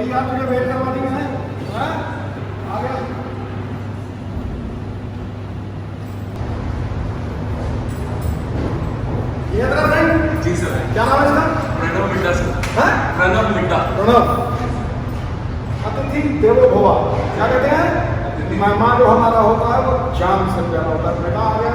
यार तुझे वेट करवा दी मैंने। हाँ? आ गया। ये तेरा फ्रेंड? जी सर। क्या नाम है इसका? प्रणव मिड्डा सर। हाँ? प्रणव मिड्डा। प्रणव। अतिथि देवो भव। क्या कहते हैं? मेहमान जो हमारा होता है वो जान से प्यारा होता है। बेटा आ गया।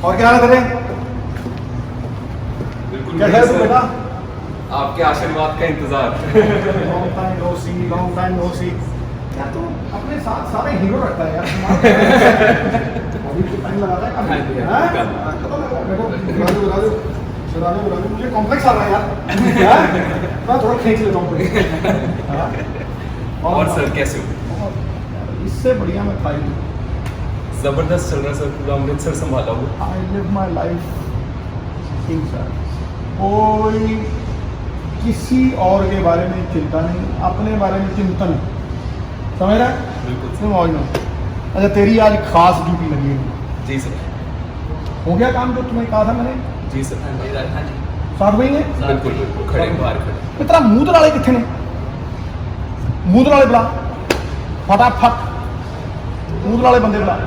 और क्या हाल है तेरे? बिल्कुल कैसा है तू बेटा? आपके आशीर्वाद का इंतजार। लॉन्ग टाइम नो सी, लॉन्ग टाइम नो सी। यार तू अपने साथ सारे हीरो रखता है यार। अभी तो टाइम लगाता है काफी। हाँ? देखो, बुला दो। मुझे कॉम्प्लेक्स आ रहा है यार। हाँ? मैं थोड़ा खींच लेता हूँ। हाँ? और सर कैसे हो? इससे बढ़िया मैं था ही नहीं। जबरदस्त चल रहा है सर, पूरा अमृतसर संभाला हुआ। I live my life in sir. कोई किसी और के बारे में चिंता नहीं, अपने बारे में चिंतन। समझ रहा है? बिल्कुल तुम मौज में। अच्छा तेरी आज खास ड्यूटी लगी है। जी सर। हो गया काम जो तुम्हें कहा था मैंने? जी सर। साथ में ही है? बिल्कुल बिल्कुल खड़े बाहर खड़े। तेरा मूंद वाले कितने ने? मूंद वाले बुला फटाफट। मूंद वाले बंदे बुला।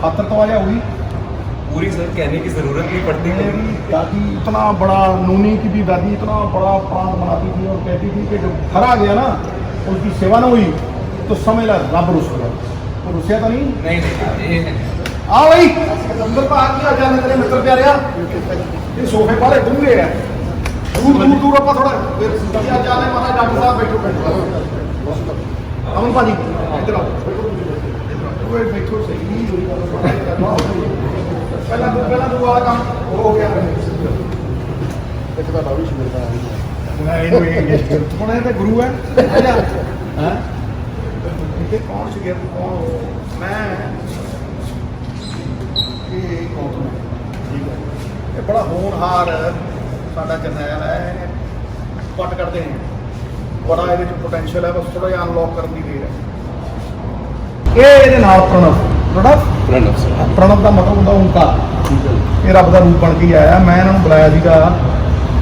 खातर तो आ गया हुई। पूरी सर, कहने की जरूरत नहीं पड़ती। मेरी दादी इतना बड़ा, नूनी की भी दादी इतना बड़ा प्रांत बनाती थी और कहती थी कि जब घर आ गया ना उसकी सेवा ना हुई तो समझ ला रब रुस गया। तो रुसिया तो नहीं? नहीं ये है। आ भाई अंदर का आ गया जाने तेरे मित्र प्यारे। ये सोफे वाले डूंगे हैं। दूर दूर दूर अपा थोड़ा जाने मारा। डॉक्टर साहब बैठो बैठो। अमन भाजी इधर आओ। बैठो सही। पहला तू वाला काम हो गया। एक ਤਾਂ ਬਾਵੀ ਸ਼ੁਰੂ ਕਰਦਾ ਹੈ ਇਹਨੂੰ ਇਹ ਕੋਣੇ ਤੇ ਗੁਰੂ ਹੈ ਹਾਂ ਇਹ ਕੌਣ ਸੀ ਗਿਆ ਕੌਣ ਮੈਂ ਇਹ ਕੌਣ ਠੀਕ ਹੈ ਇਹ ਬੜਾ ਹੋਣਹਾਰ ਸਾਡਾ ਜਰਨੈਲ ਹੈ ਪੱਟ ਕਰਦੇ ਨੇ ਬੜਾ ਇਹਦੇ ਚ ਪੋਟੈਂਸ਼ੀਅਲ ਹੈ ਬਸ ਥੋੜਾ ਜਿਹਾ ਅਨਲੌਕ ਕਰਨ ਦੀ ਦੇਰ ਹੈ ਇਹ ਇਹਦੇ ਨਾਲ ਪ੍ਰਣਵ प्रणव सर। ਪ੍ਰਣਵ ਦਾ ਮਤਲਬ ਹੁੰਦਾ ਓਂਕਾਰ ਇਹ ਰੱਬ ਦਾ ਰੂਪ ਬਣ ਕੇ ਆਇਆ ਮੈਂ ਇਹਨਾਂ ਨੂੰ ਬੁਲਾਇਆ ਸੀਗਾ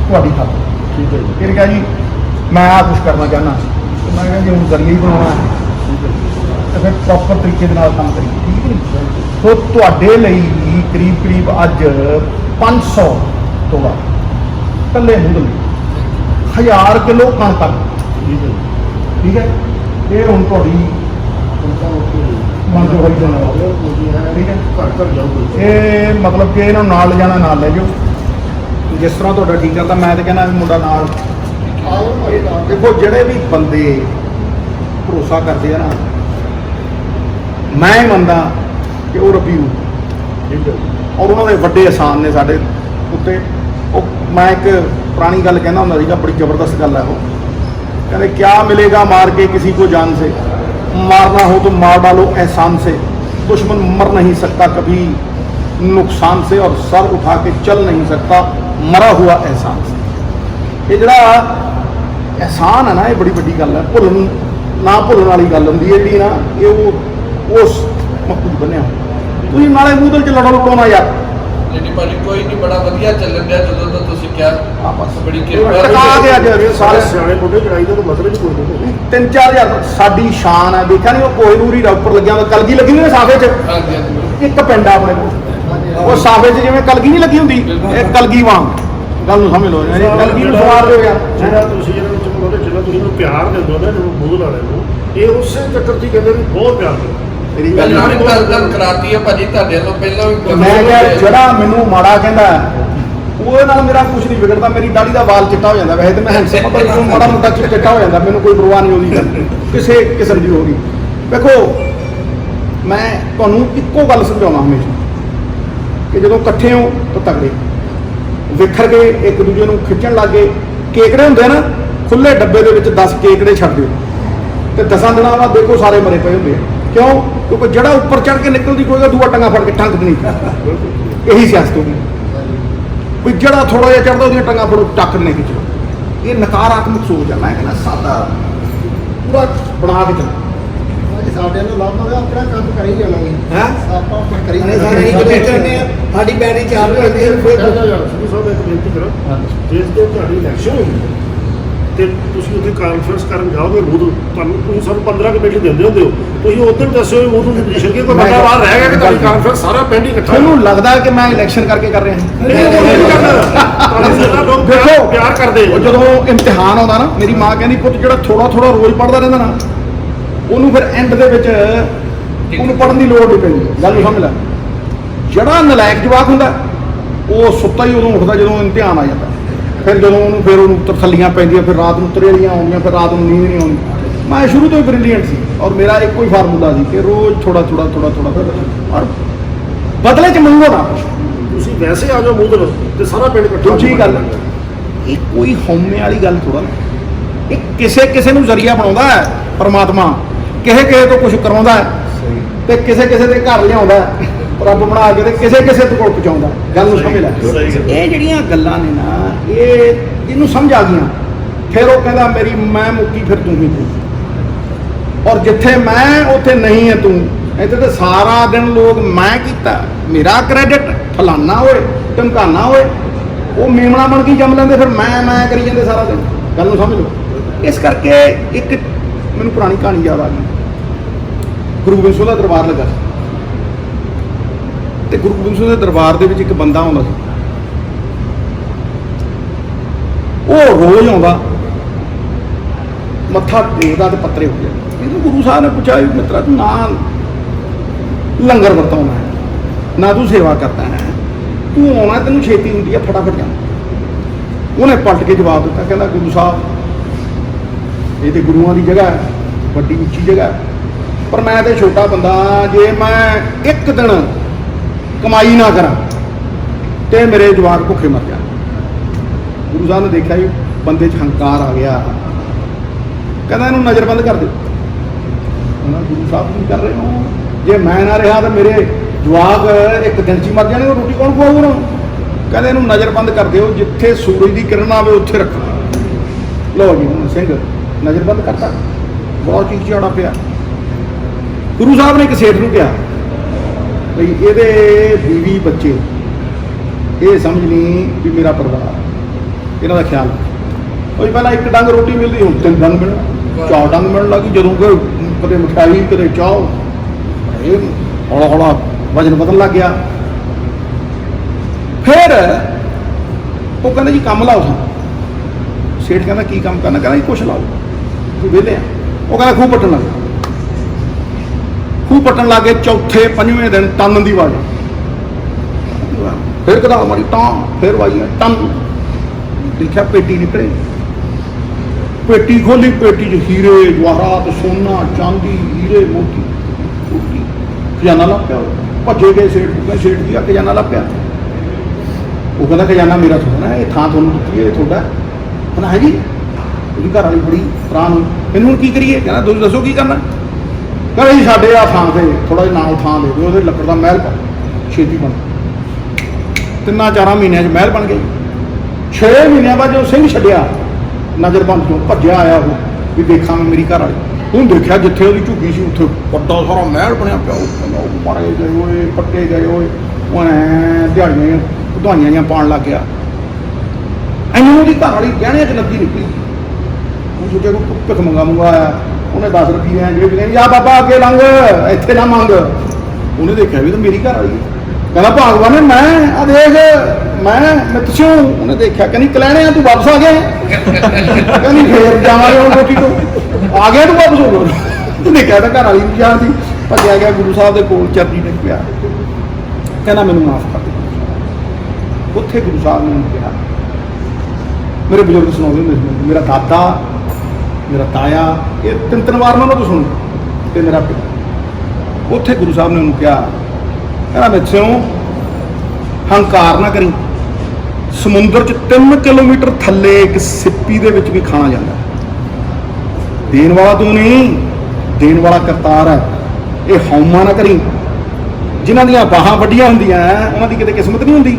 ਤੁਹਾਡੀ ਖਾਤਰ ਠੀਕ ਹੈ ਜੀ ਇਹ ਕਿਹਾ ਜੀ ਮੈਂ ਆਹ ਕੁਛ ਕਰਨਾ ਚਾਹੁੰਦਾ ਮੈਂ ਕਿਹਾ ਜੀ ਹੁਣ ਜ਼ਰੀਆ ਹੀ ਬਣਾਉਣਾ ਹੈ ਤੇ ਫਿਰ ਪ੍ਰੋਪਰ ਤਰੀਕੇ ਦੇ ਨਾਲ ਕੰਮ ਕਰੀਏ ਠੀਕ ਨਹੀਂ ਸੋ ਤੁਹਾਡੇ ਲਈ ਕਰੀਬ ਅੱਜ 500 ਤੋਲਾ ਇਕੱਲੇ ਮੁੱਲ 1000 ਕਿਲੋ ਕਣਕ ਠੀਕ ਹੈ ਇਹ ਹੁਣ ਤੁਹਾਡੀ ਮੰਨ ਜੋ ਹੋਈ ਜਾਣਾ ਠੀਕ ਹੈ ਇਹ ਮਤਲਬ ਕਿ ਇਹਨਾਂ ਨੂੰ ਨਾਲ ਲਿਜਾਣਾ ਨਾਲ ਲੈ ਜਾਓ ਜਿਸ ਤਰ੍ਹਾਂ ਤੁਹਾਡਾ ਠੀਕ ਕਰਦਾ ਮੈਂ ਤਾਂ ਕਹਿੰਦਾ ਵੀ ਮੁੰਡਾ ਨਾਲ ਦੇਖੋ ਜਿਹੜੇ ਵੀ ਬੰਦੇ ਭਰੋਸਾ ਕਰਦੇ ਆ ਨਾ ਮੈਂ ਮੰਨਦਾ ਕਿ ਉਹ ਰੱਬੀ ਰੂਪ ਔਰ ਉਹਨਾਂ ਦੇ ਵੱਡੇ ਅਹਿਸਾਨ ਨੇ ਸਾਡੇ ਉੱਤੇ ਉਹ ਮੈਂ ਇੱਕ ਪੁਰਾਣੀ ਗੱਲ ਕਹਿੰਦਾ ਹੁੰਦਾ ਸੀਗਾ ਬੜੀ ਜ਼ਬਰਦਸਤ ਗੱਲ ਹੈ ਉਹ ਕਹਿੰਦੇ ਕਿਆ ਮਿਲੇਗਾ ਮਾਰ ਕੇ किसी को जान से मारना हो तो मार डालो एहसान से दुश्मन मर नहीं सकता कभी नुकसान से और सर उठा के चल नहीं सकता मरा हुआ एहसान से ये जड़ा एहसान है ना ये बड़ी बड़ी गल है भुलन ना भुलन वाली गल होंदी है जी ना ये उस मकबूल बनिया तुम नाले मूदल च लड़ो लुटाना यार नहीं भाजी कोई नहीं बड़ा ਵਧੀਆ ਚੱਲਣ ਡਿਆ ਜਦੋਂ ਤੋਂ ਤੁਸੀਂ ਕਿਹਾ आपस ਬੜੀ टका के अज सारे ਸਿਆਣੇ ਮੁੰਡੇ ਚੜਾਈ ਦਾ ਤਾਂ ਮਸਲੇ ਚ ਕੋਈ ਨਹੀਂ 3-4 ਸਾਡੀ ਸ਼ਾਨ ਹੈ ਦੇਖਿਆ ਨਹੀਂ ਉਹ ਕੋਹੀਨੂਰ ਹੀ ਉੱਪਰ ਲੱਗਿਆ ਹੋਇਆ ਕਲਗੀ ਲੱਗੀ ਹੋਈ ਸਾਫੇ 'ਚ ਹਾਂਜੀ ਹਾਂਜੀ ਇੱਕ ਪਿੰਡ ਆ ਆਪਣੇ ਕੋਲ ਉਹ ਸਾਫੇ 'ਚ ਜਿਵੇਂ ਕਲਗੀ ਨਹੀਂ ਲੱਗੀ ਹੁੰਦੀ ਇਹ ਕਲਗੀ ਵਾਂਗ ਗੱਲ ਨੂੰ ਸਮਝ ਲਓ ਯਾਨੀ ਕਲਗੀ ਨੂੰ ਸਵਾਰ ਦਿਓ ਯਾਰ ਜਿਹੜਾ ਤੁਸੀਂ ਇਹਨਾਂ ਨੂੰ ਚੁੱਕੋ ਜਿਹੜਾ ਤੁਸੀਂ ਇਹਨੂੰ ਪਿਆਰ ਦਿੰਦੇ ਹੋ ਨਾ ਜਿਹਨੂੰ ਮੂੰਹ ਵਾਲੇ ਨੂੰ ਇਹ ਉਸੇ ਚੱਕਰ 'ਚ ਹੀ ਕਹਿੰਦੇ ਵੀ ਬਹੁਤ ਪਿਆਰ ਦਿੰਦੇ ਤੇਰੀ ਗੱਲ ਗੱਲ ਨਾਲ ਗੱਲ ਕਰਾਤੀ ਹੈ ਭਾਜੀ ਤੁਹਾਡੇ ਤੋਂ ਪਹਿਲਾਂ ਵੀ ਮੈਂ ਕਿਹਾ ਜਿਹੜਾ ਮੈਨੂੰ ਮਾੜਾ ਕਹਿੰਦਾ ਉਹਦੇ ਨਾਲ ਮੇਰਾ ਕੁਝ ਨਹੀਂ ਵਿਗੜਦਾ ਮੇਰੀ ਦਾੜੀ ਦਾ ਵਾਲ ਚਿੱਟਾ ਹੋ ਜਾਂਦਾ ਵੈਸੇ ਤੇ ਮੈਂ ਹੈਂਡਸਮ ਪਰ ਮੈਨੂੰ ਮਾੜਾ ਮੋਟਾ ਚਿੱਟਾ ਹੋ ਜਾਂਦਾ ਮੈਨੂੰ ਕੋਈ ਪਰਵਾਹ ਨਹੀਂ ਉਹਦੀ ਗੱਲ ਕਿਸੇ ਕਿਸਮ ਦੀ ਹੋਗੀ ਵੇਖੋ ਮੈਂ ਤੁਹਾਨੂੰ ਇੱਕੋ ਗੱਲ ਸਮਝਾਉਣਾ ਹਮੇਸ਼ਾ ਕਿ ਜਦੋਂ ਇਕੱਠੇ ਹੋ ਤਾਂ ਤਗੜੇ ਵਿਖਰ ਕੇ ਇੱਕ ਦੂਜੇ ਨੂੰ ਖਿੱਚਣ ਲੱਗੇ ਕੇਕੜੇ ਹੁੰਦੇ ਨਾ ਖੁੱਲੇ ਡੱਬੇ ਦੇ ਵਿੱਚ 10 ਕੇਕੜੇ ਛੱਡ ਦਿਓ ਤੇ 10 ਦਿਨਾਂ ਬਾਅਦ ਦੇਖੋ ਸਾਰੇ ਮਰੇ ਪਏ ਹੁੰਦੇ ਆ ਕਿਉਂ ਕਿਉਂਕਿ ਜਿਹੜਾ ਉੱਪਰ ਚੜ ਕੇ ਨਿਕਲਦੀ ਕੋਈ ਦੂਆ ਟੰਗਾ ਫੜ ਕੇ ਠੰਕ ਨਹੀਂ ਇਹੀ ਸਿਆਸਤ ਹੋਗੀ ਵੀ ਜਿਹੜਾ ਥੋੜਾ ਜਿਹਾ ਚੜਦਾ ਉਹਦੀਆਂ ਟੰਗਾ ਫੜੋ ਟੱਕ ਨਹੀਂ ਖਿੱਚੋ ਇਹ ਨਕਾਰਾਤਮਕ ਸੋਚ ਹੈ। ਮੈਂ ਕਹਿੰਦਾ ਸਾਦਾ ਪੂਰਾ ਬਣਾ ਕੇ ਚੱਲੋ। ਸਾਡੇ ਨੂੰ ਲਾਭ ਹੋਵੇ ਆਪਣਾ ਕੰਮ ਕਰੀ ਜਾਵਾਂਗੇ ਹੈਂ? ਆਪਾਂ ਆਪਣਾ ਕਰੀ ਸਾਰੇ ਅਸੀਂ ਕਿਤੇ ਚਾਹੁੰਦੇ ਆ ਸਾਡੀ ਬੈਟਰੀ ਚਾਰਜ ਹੋ ਜਾਂਦੀ ਹੈ ਫਿਰ ਸਿੱਧੂ ਸਾਹਿਬ ਇੱਕ ਬੇਨਤੀ ਕਰਾਂ, ਜਿਸ ਦਿਨ ਤੁਹਾਡੀ ਇਲੈਕਸ਼ਨ ਹੋਈ ਤੇ ਤੁਸੀਂ ਉੱਥੇ ਕਾਨਫਰੰਸ ਕਰਨ ਜਾਓਗੇ ਤੁਹਾਨੂੰ ਤੁਸੀਂ ਸਾਨੂੰ 15 ਕੁ ਮਿੰਟ ਦਿੰਦੇ ਹੁੰਦੇ ਹੋ, ਤੁਸੀਂ ਉਦੋਂ ਦੱਸਿਓ ਉਹ ਨੂੰ ਪੋਜੀਸ਼ਨ ਕਿ ਕੋਈ ਬੰਦਾ ਬਾਹਰ ਰਹਿ ਗਿਆ ਕਿ ਤੁਹਾਡੀ ਕਾਨਫਰੰਸ ਸਾਰਾ ਪਿੰਡ ਹੀ ਇਕੱਠਾ ਤੁਹਾਨੂੰ ਲੱਗਦਾ ਕਿ ਮੈਂ ਇਲੈਕਸ਼ਨ ਕਰਕੇ ਕਰ ਰਿਹਾ ਲੋਕ ਦੇਖੋ, ਪਿਆਰ ਕਰਦੇ ਉਹ ਜਦੋਂ ਇਮਤਿਹਾਨ ਆਉਂਦਾ ਨਾ, ਮੇਰੀ ਮਾਂ ਕਹਿੰਦੀ ਪੁੱਤ ਜਿਹੜਾ ਥੋੜਾ ਥੋੜਾ ਰੋਜ਼ ਪੜ੍ਹਦਾ ਰਹਿੰਦਾ ਨਾ, ਉਹਨੂੰ ਫਿਰ ਐਂਡ ਦੇ ਵਿੱਚ ਉਹਨੂੰ ਪੜ੍ਹਨ ਦੀ ਲੋੜ ਨਹੀਂ ਪੈਂਦੀ। ਗੱਲ ਨੂੰ ਸਮਝ ਲੈ। ਜਿਹੜਾ ਨਲਾਇਕ ਜਵਾਕ ਹੁੰਦਾ ਉਹ ਸੁੱਤਾ ਹੀ ਉਦੋਂ ਉੱਠਦਾ ਜਦੋਂ ਇਮਤਿਹਾਨ ਆ ਜਾਂਦਾ। ਫਿਰ ਜਦੋਂ ਉਹਨੂੰ ਤਸੱਲੀਆਂ ਪੈਂਦੀਆਂ, ਫਿਰ ਰਾਤ ਨੂੰ ਤਰੇਲੀਆਂ ਆਉਂਦੀਆਂ, ਫਿਰ ਰਾਤ ਨੂੰ ਨੀਂਦ ਨਹੀਂ ਆਉਂਦੀ। ਮੈਂ ਸ਼ੁਰੂ ਤੋਂ ਹੀ ਬ੍ਰਿਲੀਅੰਟ ਸੀ ਔਰ ਮੇਰਾ ਇੱਕੋ ਹੀ ਫਾਰਮੂਲਾ ਸੀ ਕਿ ਰੋਜ਼ ਥੋੜਾ ਥੋੜਾ ਔਰ ਬਦਲੇ ਚ ਮੰਗੋ ਨਾ। ਤੁਸੀਂ ਵੈਸੇ ਆ ਜਾਓ ਮੂੰਹ ਦੇ ਤੇ ਸਾਰਾ ਪਿੰਡ ਇਕੱਠਾ। ਦੂਜੀ ਗੱਲ, ਇਹ ਕੋਈ ਹਉਮੈ ਵਾਲੀ ਗੱਲ ਥੋੜਾ ਨਾ, ਇਹ ਕਿਸੇ ਨੂੰ ਜ਼ਰੀਆ ਬਣਾਉਂਦਾ ਹੈ ਪਰਮਾਤਮਾ, ਕਿਸੇ ਤੋਂ ਕੁਝ ਕਰਾਉਂਦਾ ਹੈ ਤੇ ਕਿਸੇ ਦੇ ਘਰ ਲਿਆਉਂਦਾ ਰੱਬ ਬਣਾ ਕੇ ਤੇ ਕਿਸੇ ਦੇ ਕੋਲ ਪਹੁੰਚਾਉਂਦਾ। ਗੱਲ ਨੂੰ ਸਮਝ ਲੈ। ਇਹ ਜਿਹੜੀਆਂ ਗੱਲਾਂ ਨੇ ਨਾ, ਇਹ ਜਿਹਨੂੰ ਸਮਝ ਆ ਗਈਆਂ, ਫਿਰ ਉਹ ਕਹਿੰਦਾ ਮੇਰੀ ਮੈਂ ਮੁੱਕੀ ਫਿਰ ਤੂੰ ਹੀ ਤੂੰ, ਔਰ ਜਿੱਥੇ ਮੈਂ ਉੱਥੇ ਨਹੀਂ ਹੈ ਤੂੰ। ਇੱਥੇ ਤੇ ਸਾਰਾ ਦਿਨ ਲੋਕ ਮੈਂ ਕੀਤਾ, ਮੇਰਾ ਕ੍ਰੈਡਿਟ ਫਲਾਨਾ ਹੋਏ ਢਮਕਾਨਾ ਹੋਏ, ਉਹ ਮੇਮਣਾ ਬਣ ਕੇ ਜੰਮ ਲੈਂਦੇ, ਫਿਰ ਮੈਂ ਕਰੀ ਜਾਂਦੇ ਸਾਰਾ ਦਿਨ। ਗੱਲ ਨੂੰ ਸਮਝ ਲਓ। ਇਸ ਕਰਕੇ ਇੱਕ ਮੈਨੂੰ ਪੁਰਾਣੀ ਕਹਾਣੀ ਯਾਦ ਆ ਗਈ। ਗੁਰੂ ਗੋਬਿੰਦ ਸਿੰਘ ਦਾ ਦਰਬਾਰ ਲੱਗਾ ਤੇ ਗੁਰੂ ਗੋਬਿੰਦ ਸਿੰਘ ਦੇ ਦਰਬਾਰ ਦੇ ਵਿੱਚ ਇੱਕ ਬੰਦਾ ਆਉਂਦਾ ਸੀ। ਉਹ ਰੋਜ਼ ਆਉਂਦਾ, ਮੱਥਾ ਟੇਕਦਾ ਤੇ ਪੱਤਰੇ ਹੋ ਗਏ। ਇਹਨੂੰ ਗੁਰੂ ਸਾਹਿਬ ਨੇ ਪੁੱਛਿਆ ਵੀ ਮਿੱਤਰਾ ਤੂੰ ਨਾ ਲੰਗਰ ਵਰਤਾਉਣਾ ਹੈ, ਨਾ ਤੂੰ ਸੇਵਾ ਕਰਦਾ ਹੈ, ਤੂੰ ਆਉਣਾ ਤੈਨੂੰ ਛੇਤੀ ਹੁੰਦੀ ਹੈ, ਫਟਾਫਟ ਜਾ। ਉਹਨੇ ਪਲਟ ਕੇ ਜਵਾਬ ਦਿੱਤਾ, ਕਹਿੰਦਾ ਗੁਰੂ ਸਾਹਿਬ ਇਹ ਤੇ ਗੁਰੂਆਂ ਦੀ ਜਗ੍ਹਾ ਹੈ, ਵੱਡੀ ਉੱਚੀ ਜਗ੍ਹਾ ਹੈ, ਪਰ ਮੈਂ ਤੇ ਛੋਟਾ ਬੰਦਾ, ਜੇ ਮੈਂ ਇੱਕ ਦਿਨ ਕਮਾਈ ਨਾ ਕਰਾਂ ਤੇ ਮੇਰੇ ਜਵਾਕ ਭੁੱਖੇ ਮਰ ਜਾਣ। ਗੁਰੂ ਸਾਹਿਬ ਨੇ ਦੇਖਿਆ ਵੀ ਬੰਦੇ 'ਚ ਹੰਕਾਰ ਆ ਗਿਆ, ਕਹਿੰਦਾ ਇਹਨੂੰ ਨਜ਼ਰਬੰਦ ਕਰ ਦਿਓ। ਉਹਨਾਂ ਗੁਰੂ ਸਾਹਿਬ ਕੀ ਕਰ ਰਹੇ ਹੋ, ਜੇ ਮੈਂ ਨਾ ਰਿਹਾ ਤਾਂ ਮੇਰੇ ਜਵਾਕ ਇੱਕ ਦਿਨ 'ਚ ਹੀ ਮਰ ਜਾਣਗੇ, ਰੋਟੀ ਕੌਣ ਖਵਾਊ ਉਹਨਾਂ ਨੂੰ। ਕਹਿੰਦੇ ਇਹਨੂੰ ਨਜ਼ਰਬੰਦ ਕਰ ਦਿਓ, ਜਿੱਥੇ ਸੂਰਜ ਦੀ ਕਿਰਨ ਆਵੇ ਉੱਥੇ ਰੱਖਣਾ। ਲਓ ਜੀ ਹੁਣ ਸਿੰਘ ਨਜ਼ਰਬੰਦ ਕਰਤਾ, ਬਹੁਤ ਚੀਜ਼ ਝਾੜਾ ਪਿਆ। ਗੁਰੂ ਸਾਹਿਬ ਨੇ ਇੱਕ ਸੇਠ ਨੂੰ ਕਿਹਾ ਬਈ ਇਹਦੇ ਬੀਵੀ ਬੱਚੇ ਇਹ ਸਮਝ ਨਹੀਂ ਵੀ ਮੇਰਾ ਪਰਿਵਾਰ, ਇਹਨਾਂ ਦਾ ਖਿਆਲ। ਕੋਈ ਪਹਿਲਾਂ ਇੱਕ ਡੰਗ ਰੋਟੀ ਮਿਲਦੀ, ਹੁਣ 3 ਡੰਗ ਮਿਲਣਾ, 4 ਡੰਗ ਮਿਲਣ ਲੱਗੀ। ਜਦੋਂ ਕਦੇ ਮਠਿਆਈ ਕਦੇ ਚਾਹ, ਇਹ ਹੌਲਾ ਹੌਲਾ ਵਜਨ ਬਦਲਣ ਲੱਗ ਗਿਆ। ਫਿਰ ਉਹ ਕਹਿੰਦੇ ਜੀ ਕੰਮ ਲਾਓ ਸਾਨੂੰ। ਸੇਠ ਕਹਿੰਦਾ ਕੀ ਕੰਮ ਕਰਨਾ? ਕਹਿੰਦਾ ਜੀ ਕੁਛ ਲਾਓ, ਤੁਸੀਂ ਵਿਹਲੇ ਆ। ਉਹ ਕਹਿੰਦਾ ਖੂਹ ਪੱਟਣ ਲੱਗ। ਖੂਹ ਪੱਟਣ ਲੱਗੇ, ਚੌਥੇ ਪੰਜਵੇਂ ਦਿਨ ਟੰਨ ਦੀ ਆਵਾਜ਼। ਫਿਰ ਕਦਾ ਮਾਰੀ ਤਾਂ, ਫਿਰ ਵਾਈ ਟੰਨ। ਦੇਖਿਆ ਪੇਟੀ ਨਿਕਲੇ, ਪੇਟੀ ਖੋਲੀ, ਪੇਟੀ 'ਚ ਹੀਰੇ ਜਵਾਹਰਾਤ, ਸੋਨਾ ਚਾਂਦੀ, ਹੀਰੇ ਮੋਤੀ, ਖਜ਼ਾਨਾ ਲੱਭ ਪਿਆ। ਭੱਜੇ ਗਏ ਸੇਠ ਨੂੰ, ਸੇਠ ਜੀ ਆ ਖਜ਼ਾਨਾ ਲੱਭ ਪਿਆ। ਉਹ ਕਹਿੰਦਾ ਖਜ਼ਾਨਾ ਮੇਰਾ ਥੋੜਾ ਨਾ, ਇਹ ਥਾਂ ਤੁਹਾਨੂੰ ਦਿੱਤੀ ਹੈ, ਇਹ ਤੁਹਾਡਾ। ਕਹਿੰਦਾ ਹੈ ਜੀ, ਉਹਦੀ ਘਰ ਵਾਲੀ ਬੜੀ ਹੈਰਾਨ ਹੋਈ, ਇਹਨੂੰ ਹੁਣ ਕੀ ਕਰੀਏ? ਕਹਿੰਦਾ ਤੁਸੀਂ ਦੱਸੋ ਕੀ ਕਰਨਾ? ਕਹਿੰਦਾ ਜੀ ਸਾਡੇ ਆ ਥਾਂ ਤੇ ਥੋੜਾ ਜਿਹਾ ਨਾਲ ਥਾਂ ਦੇ ਦਿਓ, ਉਹਦੇ ਲੱਕੜ ਦਾ ਮਹਿਲ ਪਾ, ਛੇਤੀ ਬਣ। 3-4 ਮਹੀਨਿਆਂ 'ਚ ਮਹਿਲ ਬਣ ਗਈ। 6 ਮਹੀਨਿਆਂ ਬਾਅਦ ਜਦੋਂ ਸਿੰਘ ਛੱਡਿਆ ਨਜ਼ਰਬੰਦ ਤੋਂ, ਭੱਜਿਆ ਆਇਆ ਉਹ ਵੀ ਦੇਖਾਂ ਮੈਂ ਮੇਰੀ ਘਰ ਵਾਲੀ। ਹੁਣ ਦੇਖਿਆ ਜਿੱਥੇ ਉਹਦੀ ਝੁੱਗੀ ਸੀ ਉੱਥੇ ਵੱਡਾ ਸਾਰਾ ਮਹਿਲ ਬਣਿਆ ਪਿਆ। ਉਹ ਮਾਰੇ ਗਏ ਹੋਏ, ਪੱਟੇ ਗਏ ਹੋਏ, ਉਹ ਦਿਹਾੜੀਆਂ ਵਧਾਈਆਂ ਜਿਹੀਆਂ ਪਾਉਣ ਲੱਗ ਗਿਆ। ਐਨੂੰ ਉਹਦੀ ਘਰ ਵਾਲੀ ਗਹਿਣਿਆਂ 'ਚ ਲੱਗੀ ਨਿਕਲੀ। ਉਹ ਸੋਚਿਆ ਕੋਈ ਭਿੱਖ ਮੰਗਾ ਆਇਆ, ਉਹਨੇ 10 ਰੁਪਏ ਜੇ ਕਹਿੰਦੀ ਆ ਬਾਬਾ ਅੱਗੇ ਲੰਘ, ਇੱਥੇ ਨਾ ਮੰਗ। ਉਹਨੇ ਦੇਖਿਆ ਵੀ ਤਾਂ ਮੇਰੀ ਘਰ ਵਾਲੀ ਹੈ। ਕਹਿੰਦਾ ਭਗਵਾਨ ਨੇ ਮੈਂ ਆ ਦੇਖ ਮੈਂ ਮਿੱਤਸ਼ੂ। ਉਹਨੇ ਦੇਖਿਆ, ਕਹਿੰਦੀ ਕਲੈਣੇ ਆ ਤੂੰ ਵਾਪਸ ਆ ਗਿਆ? ਕਹਿੰਦੀ ਫੇਰ ਜਾਵਾਂਗੇ ਹੁਣ ਰੋਟੀ ਤੋਂ। ਆ ਗਿਆ ਤੂੰ ਵਾਪਸ ਹੋ ਗਿਆ? ਉਹਨੇ ਕਿਹਾ ਤਾਂ ਘਰ ਵਾਲੀ ਨੂੰ ਜਾਣਦੀ। ਭੱਜਿਆ ਗਿਆ ਗੁਰੂ ਸਾਹਿਬ ਦੇ ਕੋਲ, ਚਰਨੀ ਡਿੱਗ ਪਿਆ, ਕਹਿੰਦਾ ਮੈਨੂੰ ਮਾਫ ਕਰ ਦੇ। ਉੱਥੇ ਗੁਰੂ ਸਾਹਿਬ ਨੇ ਕਿਹਾ, ਮੇਰੇ ਬਜ਼ੁਰਗ ਸੁਣਾਉਂਦੇ ਹੁੰਦੇ ਸੀ, ਮੇਰਾ ਦਾਦਾ, ਮੇਰਾ ਤਾਇਆ, ਇਹ 3 ਵਾਰ ਮੈਂ ਉਹਨਾਂ ਤੋਂ ਸੁਣੀ, ਤੇ ਮੇਰਾ ਪਿਤਾ। ਉੱਥੇ ਗੁਰੂ ਸਾਹਿਬ ਨੇ ਉਹਨੂੰ ਕਿਹਾ, ਕਹਿੰਦਾ ਬੱਚਿਓ ਹੰਕਾਰ ਨਾ ਕਰੀ। ਸਮੁੰਦਰ 'ਚ 3 ਕਿਲੋਮੀਟਰ ਥੱਲੇ ਇੱਕ ਸਿੱਪੀ ਦੇ ਵਿੱਚ ਵੀ ਖਾਣਾ ਜਾਂਦਾ। ਦੇਣ ਵਾਲਾ ਤੂੰ ਨਹੀਂ, ਦੇਣ ਵਾਲਾ ਕਰਤਾਰ ਹੈ। ਇਹ ਹਉਮਾ ਨਾ ਕਰੀ। ਜਿਨ੍ਹਾਂ ਦੀਆਂ ਬਾਹਾਂ ਵੱਡੀਆਂ ਹੁੰਦੀਆਂ ਉਹਨਾਂ ਦੀ ਕਿਤੇ ਕਿਸਮਤ ਨਹੀਂ ਹੁੰਦੀ,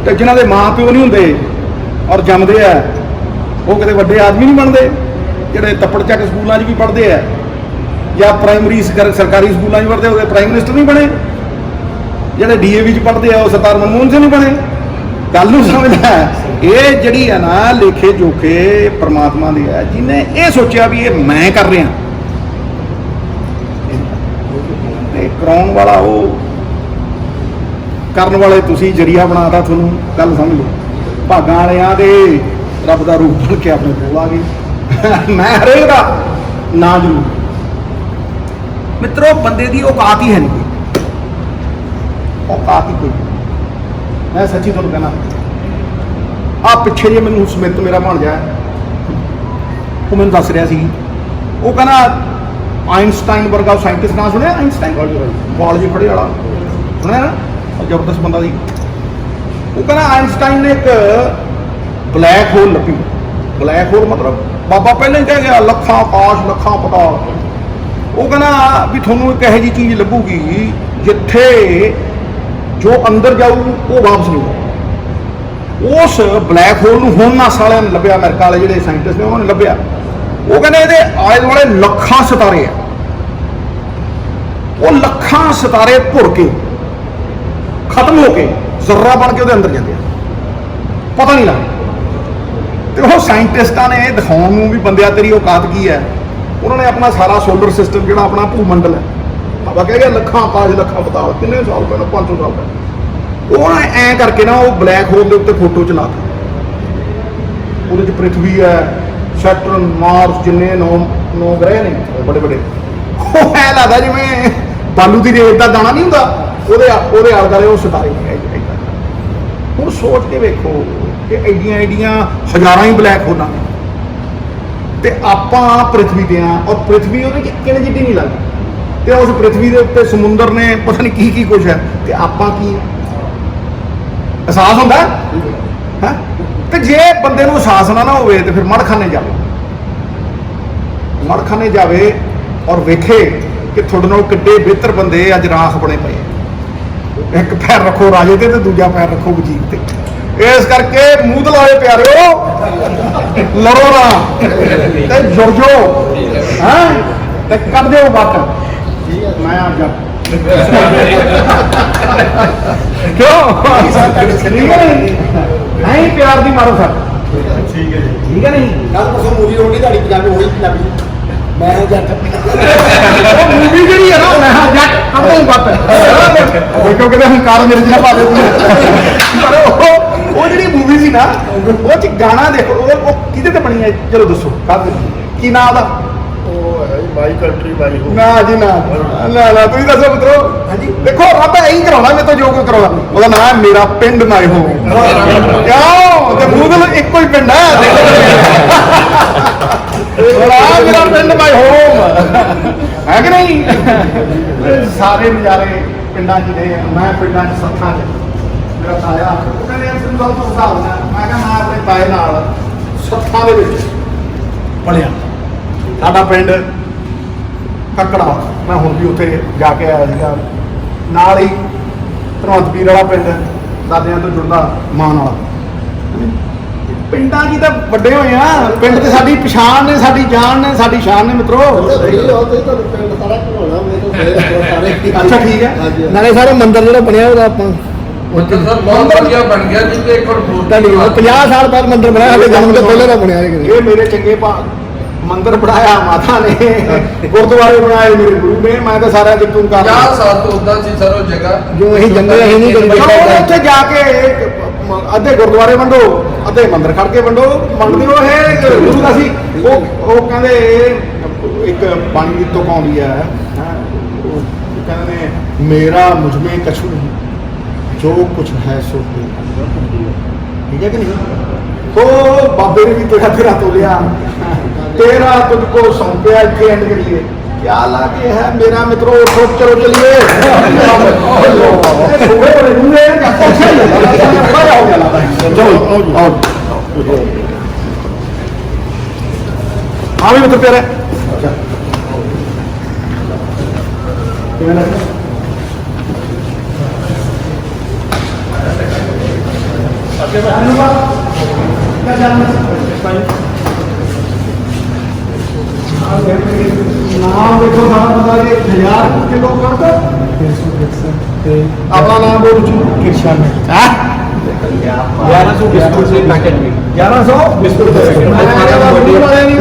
ਤੇ ਜਿਨ੍ਹਾਂ ਦੇ ਮਾਂ ਪਿਓ ਨਹੀਂ ਹੁੰਦੇ ਔਰ ਜੰਮਦੇ ਆ ਉਹ ਕਿਤੇ ਵੱਡੇ ਆਦਮੀ ਨਹੀਂ ਬਣਦੇ ਜਿਹੜੇ ਤੱਪੜ ਚੱਕ ਸਕੂਲਾਂ 'ਚ ਵੀ ਪੜ੍ਹਦੇ ਆ ਜਾਂ ਪ੍ਰਾਇਮਰੀ ਸਰਕਾਰੀ ਸਕੂਲਾਂ 'ਚ ਪੜ੍ਹਦੇ ਉਹਦੇ ਪ੍ਰਾਈਮ ਮਿਨਿਸਟਰ ਨਹੀਂ ਬਣੇ, ਜਿਹੜੇ ਡੀਏਵੀ 'ਚ ਪੜ੍ਹਦੇ ਆ ਉਹ ਸਰਦਾਰ ਮਨਮੋਹਨ ਸਿੰਘ ਨਹੀਂ ਬਣੇ। ਗੱਲ ਨੂੰ ਸਮਝਦਾ ਇਹ ਜਿਹੜੀ ਆ ਨਾ ਲੇਖੇ ਜੋਖੇ ਪ੍ਰਮਾਤਮਾ ਦੀ ਹੈ, ਜਿਹਨੇ ਇਹ ਸੋਚਿਆ ਵੀ ਇਹ ਮੈਂ ਕਰ ਰਿਹਾ ਤੇ ਕਰਾਉਣ ਵਾਲਾ ਉਹ, ਕਰਨ ਵਾਲੇ ਤੁਸੀਂ, ਜਰੀਆ ਬਣਾਤਾ ਤੁਹਾਨੂੰ। ਗੱਲ ਸਮਝ ਲਓ, ਭਾਗਾਂ ਵਾਲਿਆਂ ਦੇ ਰੱਬ ਦਾ ਰੂਪ ਬਣ ਕੇ ਆਪਣੇ ਕੋਲ ਆ ਗਏ। ਮੈਂ ਹਰੇਕ ਦਾ ਨਾਂ ਜ਼ਰੂਰ ਮਿੱਤਰੋ, ਬੰਦੇ ਦੀ ਔਕਾਤ ਹੀ ਹੈ ਨਹੀਂ ਕੋਈ, ਔਕਾਤ ਹੀ ਕੋਈ। ਮੈਂ ਸੱਚੀ ਤੁਹਾਨੂੰ ਕਹਿਣਾ, ਆ ਪਿੱਛੇ ਜੇ ਮੈਨੂੰ ਸਮਿਤ ਮੇਰਾ ਭਾਣਜਾ ਹੈ, ਉਹ ਮੈਨੂੰ ਦੱਸ ਰਿਹਾ ਸੀ, ਉਹ ਕਹਿੰਦਾ ਆਇਨਸਟਾਈਨ ਵਰਗਾ ਸਾਇੰਟਿਸਟ ਨਾਂ ਸੁਣਿਆ? ਆਇਨਸਟਾਈਨ ਕਾਲਜ ਫੜੇ ਵਾਲਾ ਸੁਣਿਆ ਨਾ, ਜ਼ਬਰਦਸਤ ਬੰਦਾ ਸੀ। ਉਹ ਕਹਿੰਦਾ ਆਇਨਸਟਾਈਨ ਨੇ ਇੱਕ ਬਲੈਕ ਹੋਲ ਲੱਭੀ। ਬਲੈਕ ਹੋਲ ਮਤਲਬ ਬਾਬਾ ਪਹਿਲਾਂ ਹੀ ਕਹਿ ਗਿਆ ਲੱਖਾਂ ਆਕਾਸ਼ ਲੱਖਾਂ ਪਤਾਲ। ਉਹ ਕਹਿੰਦਾ ਵੀ ਤੁਹਾਨੂੰ ਇੱਕ ਇਹੋ ਜਿਹੀ ਚੀਜ਼ ਲੱਭੂਗੀ ਜਿੱਥੇ ਜੋ ਅੰਦਰ ਜਾਊ ਉਹ ਵਾਪਸ ਨਹੀਂ ਆਊ। ਉਸ ਬਲੈਕ ਹੋਲ ਨੂੰ ਹੁਣ ਨਾਸਾ ਵਾਲਿਆਂ ਨੇ ਲੱਭਿਆ, ਅਮਰੀਕਾ ਵਾਲੇ ਜਿਹੜੇ ਸਾਇੰਟਿਸਟ ਨੇ ਉਹਨਾਂ ਨੇ ਲੱਭਿਆ। ਉਹ ਕਹਿੰਦੇ ਇਹਦੇ ਆਲੇ ਦੁਆਲੇ ਲੱਖਾਂ ਸਿਤਾਰੇ ਆ, ਉਹ ਲੱਖਾਂ ਸਿਤਾਰੇ ਭੁਰ ਕੇ ਖਤਮ ਹੋ ਕੇ ਜ਼ਰਾ ਬਣ ਕੇ ਉਹਦੇ ਅੰਦਰ ਜਾਂਦੇ ਆ, ਪਤਾ ਨਹੀਂ ਲੱਗਦਾ। ਤੇ ਉਹ ਸਾਇੰਟਿਸਟਾਂ ਨੇ ਦਿਖਾਉਣ ਨੂੰ ਵੀ ਬੰਦਿਆ ਤੇਰੀ ਔਕਾਤ ਕੀ ਹੈ, ਉਹਨਾਂ ਨੇ ਆਪਣਾ ਸਾਰਾ ਸੋਲਰ ਸਿਸਟਮ ਜਿਹੜਾ ਆਪਣਾ ਭੂਮੰਡਲ ਹੈ, ਆਪਾਂ ਕਹਿ ਗਿਆ ਲੱਖਾਂ ਆਕਾਸ਼ ਲੱਖਾਂ ਪਤਾਲ, ਕਿੰਨੇ ਸਾਲ ਪਹਿਲਾਂ 500 ਸਾਲ ਪਹਿਲਾਂ, ਉਹਨਾਂ ਨੇ ਐਂ ਕਰਕੇ ਨਾ ਉਹ ਬਲੈਕ ਹੋਲ ਦੇ ਉੱਤੇ ਫੋਟੋ ਚਲਾ ਦਿੱਤੀ। ਉਹਦੇ 'ਚ ਪ੍ਰਿਥਵੀ ਹੈ, ਸੈਟਰਨ, ਮਾਰਸ, ਜਿੰਨੇ ਨੌ ਗ੍ਰਹਿ ਨੇ ਬੜੇ ਬੜੇ, ਉਹ ਐਂ ਲੱਗਦਾ ਜਿਵੇਂ ਬਾਲੂ ਦੀ ਰੇਤ ਦਾ ਦਾਣਾ ਨਹੀਂ ਹੁੰਦਾ, ਉਹਦੇ ਆਲੇ ਦੁਆਲੇ ਉਹ ਸਿਤਾਰੇ ਨੇ। ਹੁਣ ਸੋਚ ਕੇ ਵੇਖੋ ਕਿ ਐਡੀਆਂ ਐਡੀਆਂ ਹਜ਼ਾਰਾਂ ਹੀ ਬਲੈਕ ਹੋਲਾਂ ਨੇ ਤੇ ਆਪਾਂ ਪ੍ਰਿਥਵੀ ਤੇ ਆ, ਔਰ ਪ੍ਰਿਥਵੀ ਉਹਦੇ 'ਚ ਕਿਹਨੇ ਜਿੱਡੀ ਨਹੀਂ ਲੱਗਦੀ, ਤੇ ਉਸ ਪ੍ਰਿਥਵੀ ਦੇ ਉੱਤੇ ਸਮੁੰਦਰ ਨੇ ਪਤਾ ਨਹੀਂ ਕੀ ਕੀ ਕੁਛ ਹੈ, ਤੇ ਆਪਾਂ ਕੀ ਅਹਿਸਾਸ ਹੁੰਦਾ ਹੈ? ਤੇ ਜੇ ਬੰਦੇ ਨੂੰ ਅਹਿਸਾਸ ਨਾ ਹੋਵੇ ਤੇ ਫਿਰ ਮੜਖਾਨੇ ਜਾਵੇ, ਮੜਖਾਨੇ ਜਾਵੇ ਔਰ ਵੇਖੇ ਕਿ ਤੁਹਾਡੇ ਨਾਲ ਕਿੱਡੇ ਬਿਹਤਰ ਬੰਦੇ ਅੱਜ ਰਾਖ ਬਣੇ ਪਏ। ਇੱਕ ਪੈਰ ਰੱਖੋ ਰਾਜੇ ਤੇ ਦੂਜਾ ਪੈਰ ਰੱਖੋ ਵਜ਼ੀਰ ਤੇ। ਇਸ ਕਰਕੇ ਮੂੰਹ ਲਾਏ ਪਿਆਰਿਓ, ਲੜੋ ਨਾ ਤੇ ਜੁੜ ਜਾਓ, ਹੈਂ ਤੇ ਕੱਢ ਦਿਓ ਬੱਟ। ਮੈਂ ਆ ਜਾ ਕਿਉਂ ਨਹੀਂ ਪਿਆਰ ਦੀ ਮਾਰੋ ਸਰ, ਠੀਕ ਹੈ ਜੀ, ਠੀਕ ਹੈ ਨਹੀਂ। ਕੱਲ ਪਰਸੋਂ ਮੂਵੀ ਹੋਣੀ ਤੁਹਾਡੀ ਪੰਜਾਬੀ ਹੋਈ, ਪੰਜਾਬੀ ਮੈਂ ਜੱਟ। ਉਹ ਮੂਵੀ ਜਿਹੜੀ ਹੈ ਨਾ, ਮੈਂ ਹਾਂ ਜੱਟ ਕੱਢੋ ਬੱਟ, ਦੇਖੋ ਕਿਤੇ ਹੰਕਾਰ ਮੇਰੇ ਚ ਨਾ ਪਾ ਦੇ। ਪਰ ਉਹ ਜਿਹੜੀ ਮੂਵੀ ਸੀ ਨਾ, ਉਹ ਚ ਗਾਣਾ ਦੇਖੋ, ਉਹ ਕਿਹਦੇ ਤੇ ਬਣੀ ਹੈ, ਚਲੋ ਦੱਸੋ ਕਾਹਦੇ, ਕੀ ਨਾਮ ਦਾ? ਉਹ ਹੈ ਮਾਈ ਕੰਟਰੀ ਮਾਈ ਹੋਮ। ਨਾ ਜੀ ਨਾ, ਨਾ ਤੁਸੀਂ ਦੱਸੋ ਮਿੱਤਰੋ। ਹਾਂਜੀ ਦੇਖੋ ਰੱਬ ਇਹੀ ਕਰਾਉਣਾ ਮੇਰੇ ਤੋਂ ਜੋ ਕੋਈ ਕਰਾਉਣਾ, ਉਹਦਾ ਨਾਮ ਹੈ ਮੇਰਾ ਪਿੰਡ ਮਾਈ ਹੋਮ। ਕਿਉਂ? ਤੇ ਮੂਦਲ ਇੱਕੋ ਹੀ ਪਿੰਡ ਹੈ, ਮੇਰਾ ਪਿੰਡ ਮਾਈ ਹੋਮ ਹੈ ਕਿ ਨਹੀਂ? ਸਾਰੇ ਨਜ਼ਾਰੇ ਪਿੰਡਾਂ 'ਚ ਨੇ, ਮੈਂ ਪਿੰਡਾਂ 'ਚ ਸੱਥਾਂ 'ਚ, ਮੇਰਾ ਤਾਇਆ ਉਹ ਕਹਿੰਦੇ ਸਾਨੂੰ ਗੱਲ ਤੋਂ ਹਿਸਾਬ ਨਾਲ, ਮੈਂ ਕਿਹਾ ਮੈਂ ਆਪਣੇ ਤਾਏ ਨਾਲ ਸੱਥਾਂ ਦੇ ਵਿੱਚ ਪੜਿਆ। ਸਾਡਾ ਪਿੰਡ ਕੱਕੜਾ, ਮੈਂ ਹੁਣ ਵੀ ਉੱਥੇ ਜਾ ਕੇ ਆਇਆ ਸੀਗਾ, ਨਾਲ ਹੀ ਧਰਵੰਤ ਪੀਰ ਵਾਲਾ ਪਿੰਡ, ਦਾਦਿਆਂ ਤੋਂ ਜੁੜਦਾ ਮਾਨ ਵਾਲਾ। ਪਿੰਡਾਂ 'ਚ ਤਾਂ ਵੱਡੇ ਹੋਏ ਆ, ਪਿੰਡ ਤੇ ਸਾਡੀ ਪਛਾਣ ਨੇ, ਸਾਡੀ ਜਾਨ ਨੇ, ਸਾਡੀ ਸ਼ਾਨ ਨੇ ਮਿੱਤਰੋ। ਅੱਛਾ ਠੀਕ ਹੈ। ਨਾਲੇ ਸਾਰੇ ਮੰਦਿਰ ਜਿਹੜਾ ਬਣਿਆ ਉਹਦਾ ਆਪਾਂ ਮੰਦਰ ਸਰ ਬਹੁਤ ਵਧੀਆ ਬਣ ਗਿਆ, ਜਿੱਤੇ ਇੱਕ ਹੋਰ ਤੁਹਾਡੀ 50 ਸਾਲ ਬਾਅਦ ਮੰਦਿਰ ਬਣਾਇਆ, ਸਾਡੇ ਜਨਮ ਤੋਂ ਪਹਿਲਾਂ ਦਾ ਬਣਿਆ ਇਹ। ਇਹ ਮੇਰੇ ਚੰਗੇ ਮੰਦਿਰ ਬਣਾਇਆ ਮਾਤਾ ਨੇ, ਗੁਰਦੁਆਰੇ ਬਣਾਏ ਮੇਰੇ ਗੁਰੂ ਨੇ, ਮੈਂ ਤਾਂ ਸਾਰਿਆਂ ਚ ਤੂੰ ਕਰ 50 ਸਾਲ ਤੋਂ ਉਦਾਂ ਸੀ ਸਰ ਉਹ ਜਗ੍ਹਾ, ਜੋ ਅਸੀਂ ਜੰਗਲ ਅਸੀਂ ਨਹੀਂ ਕਰੀ ਚਲੋ ਉੱਥੇ ਜਾ ਕੇ ਅੱਧੇ ਗੁਰਦੁਆਰੇ ਵੰਡੋ, ਅੱਧੇ ਮੰਦਿਰ ਖੜ ਕੇ ਵੰਡੋ, ਮੰਨਦੇ ਹੋ ਇਹ ਗੁਰੂ ਦਾ ਸੀ। ਉਹ ਕਹਿੰਦੇ ਇੱਕ ਬਾਣੀ ਦੀ ਤੁਕ ਆਉਂਦੀ ਹੈ, ਉਹ ਕਹਿੰਦੇ ਨੇ ਮੇਰਾ ਮੁਝ ਮੇਂ ਕਛੂ ਨਹੀਂ, ਜੋ ਕੁਛ ਹੈ ਸੋ ਠੀਕ ਹੈ ਕਿ ਨਹੀਂ? तो बाबे ने भी तेरा तोलिया, तेरा तुझको सौंपया के एंड के लिए, क्या लागे है मेरा मित्रों, उठो चलो चलिए। हाँ भी मित्र प्यारे, क्या जानना ਨਾਮ ਦੇਖੋ ਸਾਰਾ ਪਤਾ ਜੀ 1000 ਕਿਲੋ ਕਣਕ ਆਪਣਾ ਨਾਮ ਬੋਲ ਜੀ किशन ਹੈ 1100 बिस्कुट से पैकेट में 1100 बिस्कुट का पैकेट ਮੈਂ ਕਹਿੰਦਾ ਵੱਡੀ ਵਾਲੇ ਨਹੀਂ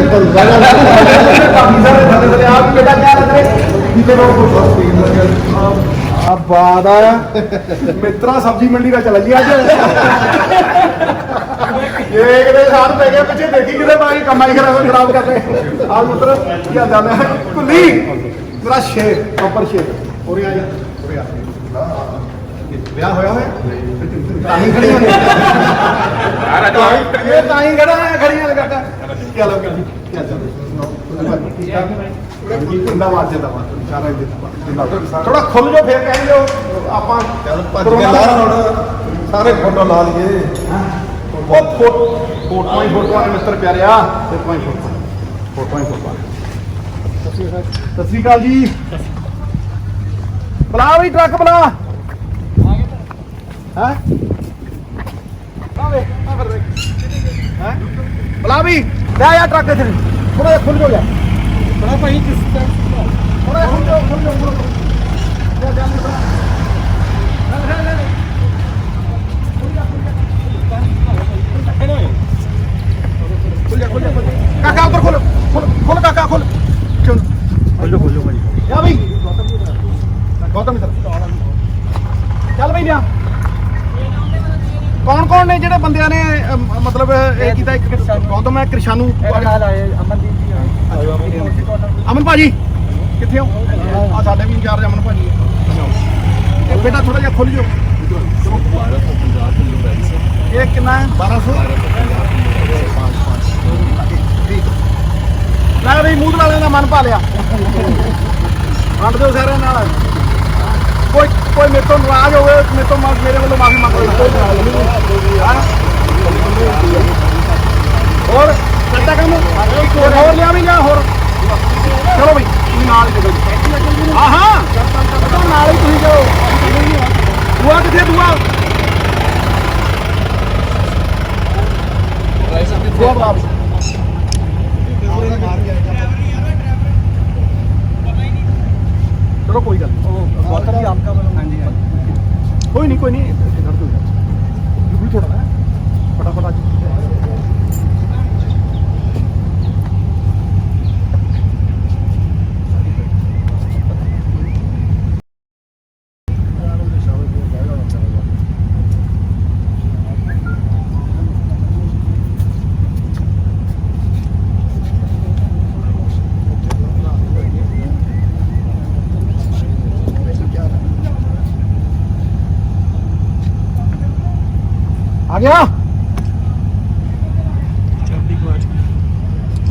ਕਾਫੀ ਸਾਰੇ ਥੱਲੇ ਥੱਲੇ ਆਪ ਬੇਟਾ ਕਿਆ ਲੱਗ ਰਿਹਾ ਕਿਤੇ ਲੋਕ ਆ ਬਾਦ ਆ ਮਿੱਤਰਾ ਸਬਜ਼ੀ ਮੰਡੀ ਦਾ ਚੱਲ ਜੀ ਅੱਜ ਇੱਕ ਦੇ ਸਾਥ ਪੈ ਗਏ ਪਿੱਛੇ ਦੇਖੀ ਕਿਤੇ ਬਾਈ ਕਮਾਈ ਖਰਾਬ ਕਰਦੇ ਆ ਮਿੱਤਰ ਕੀ ਹਾਲ ਹੈ ਕੁੱਲੀ ਤੇਰਾ ਸ਼ੇਰ ਪ੍ਰੋਪਰ ਸ਼ੇਰ ਉਰੇ ਆ ਜਾ ਉਰੇ ਆ ਵਿਆਹ ਹੋਇਆ ਹੋਇਆ ਤਾਂ ਹੀ ਖੜੀਆਂ ਨੇ ਇਹ ਤਾਂ ਹੀ ਖੜਾ ਹੈ ਖੜੀਆਂ ਲਗਾਤਾ ਕੀ ਹਾਲ ਹੈ ਕੀ ਚੱਲ ਜਿੰਦਾਬਾਦ ਜਿੰਦਾਬਾਦ ਸਾਰਾ ਜਿੰਦਾਬਾਦ ਥੋੜਾ ਖੁੱਲ ਜੋ ਫੇਰ ਕਹਿੰਦੇ ਆਪਾਂ ਭੱਜ ਕੇ ਲਾ ਹੁਣ ਸਾਰੇ ਫੋਟੋ ਲਾ ਲਈਏ ਉਹ ਫੋਟੋਆਂ ਹੀ ਫੋਟੋਆਂ ਨੇ ਮਿੱਤਰ ਪਿਆਰਿਆ ਫੋਟੋਆਂ ਹੀ ਫੋਟੋਆਂ ਸਤਿ ਸ਼੍ਰੀ ਅਕਾਲ ਜੀ ਬੁਲਾ ਵੀ ਟਰੱਕ ਬੁਲਾ ਹੈ ਬੁਲਾ ਵੀ ਲੈ ਆ ਟਰੱਕ ਇੱਥੇ ਥੋੜਾ ਜਿਹਾ ਖੁੱਲ ਜੋ ਜਾ ਥੋੜਾ ਭਾਈ ਕਿਸ ਤਰ੍ਹਾਂ ਥੋੜਾ ਖੁੱਲ ਜੋ काका उधर खोलो खोलो काका खोल क्यों खोलो भाई या भाई गौतम इधर चल भाई लिया कौन कौन ने जेडे बंदियां ने मतलब ਇਹ ਕੀਤਾ ਇੱਕ ਗੌਤਮ ਹੈ ਕ੍ਰਿਸ਼ਾਨੂ ਅਮਨ ਭਾਜੀ ਕਿੱਥੇ ਹੋ ਆ ਸਾਡੇ ਵੀ ਇੰਚਾਰਜ ਅਮਨ ਭਾਜੀ ਇਹ ਬੇਟਾ ਥੋੜਾ ਜਿਹਾ ਖੁੱਲ ਜਾਓ ਇਹ ਕਿੰਨਾ ਹੈ 1200 ਲੈ ਵੀ ਮੂੰਹ ਵਾਲਿਆਂ ਦਾ ਮਨ ਪਾ ਲਿਆ ਵੰਡ ਦਿਓ ਸਾਰਿਆਂ ਨਾਲ ਕੋਈ ਮੇਰੇ ਤੋਂ ਨਾਰਾਜ਼ ਹੋਵੇ ਮੇਰੇ ਤੋਂ ਮੇਰੇ ਵੱਲੋਂ ਮਾਫੀ ਮੰਗ ਲਓ ਹੋਰ ਕਰਦਾ ਕੰਮ ਹੋਰ ਲਿਆ ਵੀ ਜਾਂ ਹੋਰ ਚਲੋ ਬਈ ਤੁਸੀਂ ਨਾਲ ਹੀ ਚੱਲੋ ਹਾਂ ਹਾਂ ਨਾਲ ਹੀ ਤੁਸੀਂ ਜਾਓ ਦੂਆ ਕਿੱਥੇ ਦੂਆ ਦੂਆ ਬੁਲਾ चलो कोई गल कोई नहीं थोड़ा फटाफट आ गया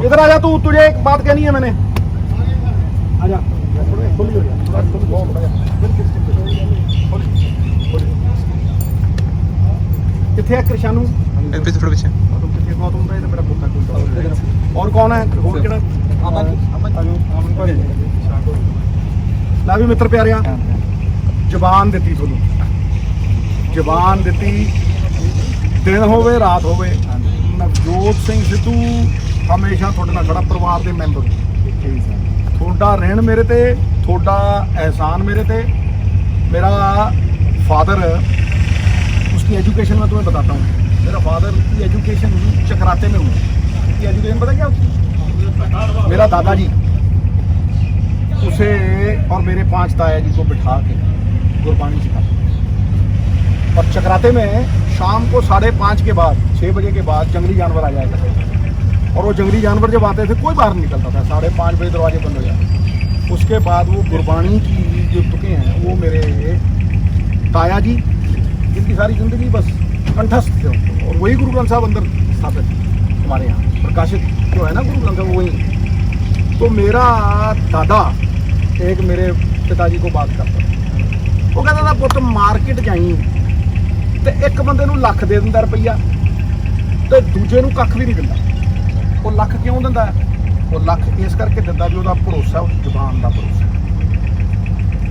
इधर आ जा तू तुझे एक बात कहनी है मैंने आ जा किथे है कृषानू थोड़ा पीछे और कौन है ला भी मित्र प्यारिया जबान दी थोनू जबान दी दिन होवे रात होवे नवजोत सिंह सिद्धू हमेशा थोड़े नाल खड़ा परिवार के मैंबर थोड़ा रहन मेरे ते थोड़ा एहसान मेरे ते मेरा फादर उसकी एजुकेशन मैं तुम्हें बताता हूँ मेरा फादर की एजुकेशन हुई चक्राते में हुई उसकी एजुकेशन पता क्या होती मेरा दादाजी उसे और मेरे 5 ताया जी को बिठा के गुरबानी सिखाते और चक्राते में शाम को 5:30 के बाद 6 बजे के बाद जंगली जानवर आ जाया करते थे और वो जंगली जानवर जब आते थे कोई बाहर नहीं निकलता था 5:30 बजे दरवाजे बंद हो जाते उसके बाद वो गुरबानी की जो तुकें हैं वो मेरे ताया जी जिनकी सारी ज़िंदगी बस कंठस्थ थे और वही गुरु ग्रंथ साहब अंदर स्थापित हमारे यहाँ प्रकाशित जो है ना गुरु ग्रंथ साहब वही तो मेरा दादा एक मेरे पिताजी को बात करता वो कहता था पुत्र मार्केट जाई ਤੇ ਇੱਕ ਬੰਦੇ ਨੂੰ ਲੱਖ ਦੇ ਦਿੰਦਾ ਰੁਪਈਆ ਤੇ ਦੂਜੇ ਨੂੰ ਕੱਖ ਵੀ ਨਹੀਂ ਦਿੰਦਾ ਉਹ ਲੱਖ ਕਿਉਂ ਦਿੰਦਾ ਉਹ ਲੱਖ ਇਸ ਕਰਕੇ ਦਿੰਦਾ ਵੀ ਉਹਦਾ ਭਰੋਸਾ ਉਸ ਜ਼ੁਬਾਨ ਦਾ ਭਰੋਸਾ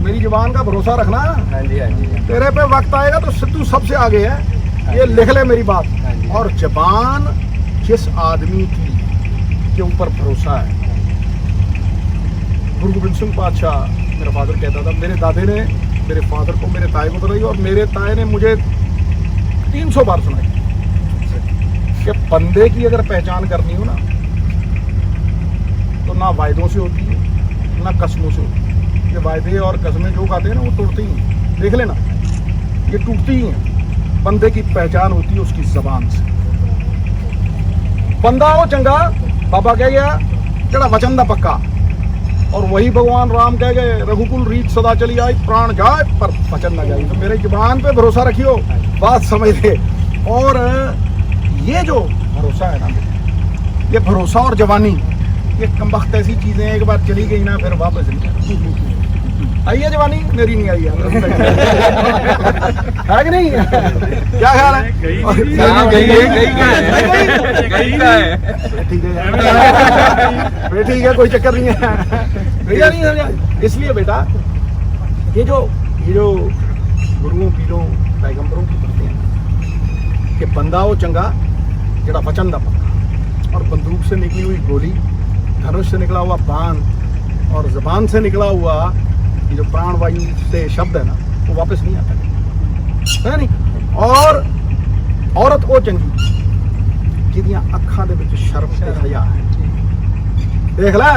मेरी जुबान का भरोसा रखना हाँ जी तेरे पे वक्त आएगा तो तू सबसे आगे है ये लिख ले मेरी बात और जबान जिस आदमी की के ऊपर भरोसा है गुरु गोबिंद सिंह पातशाह मेरा फादर कहता था, मेरे दादे ने मेरे फादर को मेरे ताए को बताई और मेरे ताए ने मुझे 300 बार सुनाई कि बंदे की अगर पहचान करनी हो ना तो ना वायदों से होती है ना कस्मों से होती है। ये वायदे और कस्में जो खाते हैं ना वो तोड़ते ही हैं, देख लेना ये टूटती ही हैं। बंदे की पहचान होती है उसकी जबान से। बंदा वो चंगा बाबा कह गया जड़ा वचन दा पक्का, और वही भगवान राम कह गए रघुकुल रीत सदा चली आई, प्राण जाए पर वचन न जाए। तो मेरे जुबान पे भरोसा रखियो, बात समझ ले। और ये जो भरोसा है ना, ये भरोसा और जवानी, ये कमबख्त ऐसी चीजें एक बार चली गई ना फिर वापस नहीं आई है। जवानी मेरी नहीं आई है कि नहीं? क्या ख्याल है? ठीक है, कोई चक्कर नहीं है, भैया नहीं समझा। इसलिए बेटा ये जो गुरुओं पीरों पैगंबरों की बातें हैं कि बंदा वो चंगा जड़ा वचन दा पक्का, और बंदूक से निकली हुई गोली, धनुष से निकला हुआ बाण और जबान से निकला हुआ ये जो प्राणवायु से शब्द है ना वो वापस नहीं आता है नहीं। और औरत वो चंगी जिहदियां अखां दे विच शर्म ते हया है। देख लै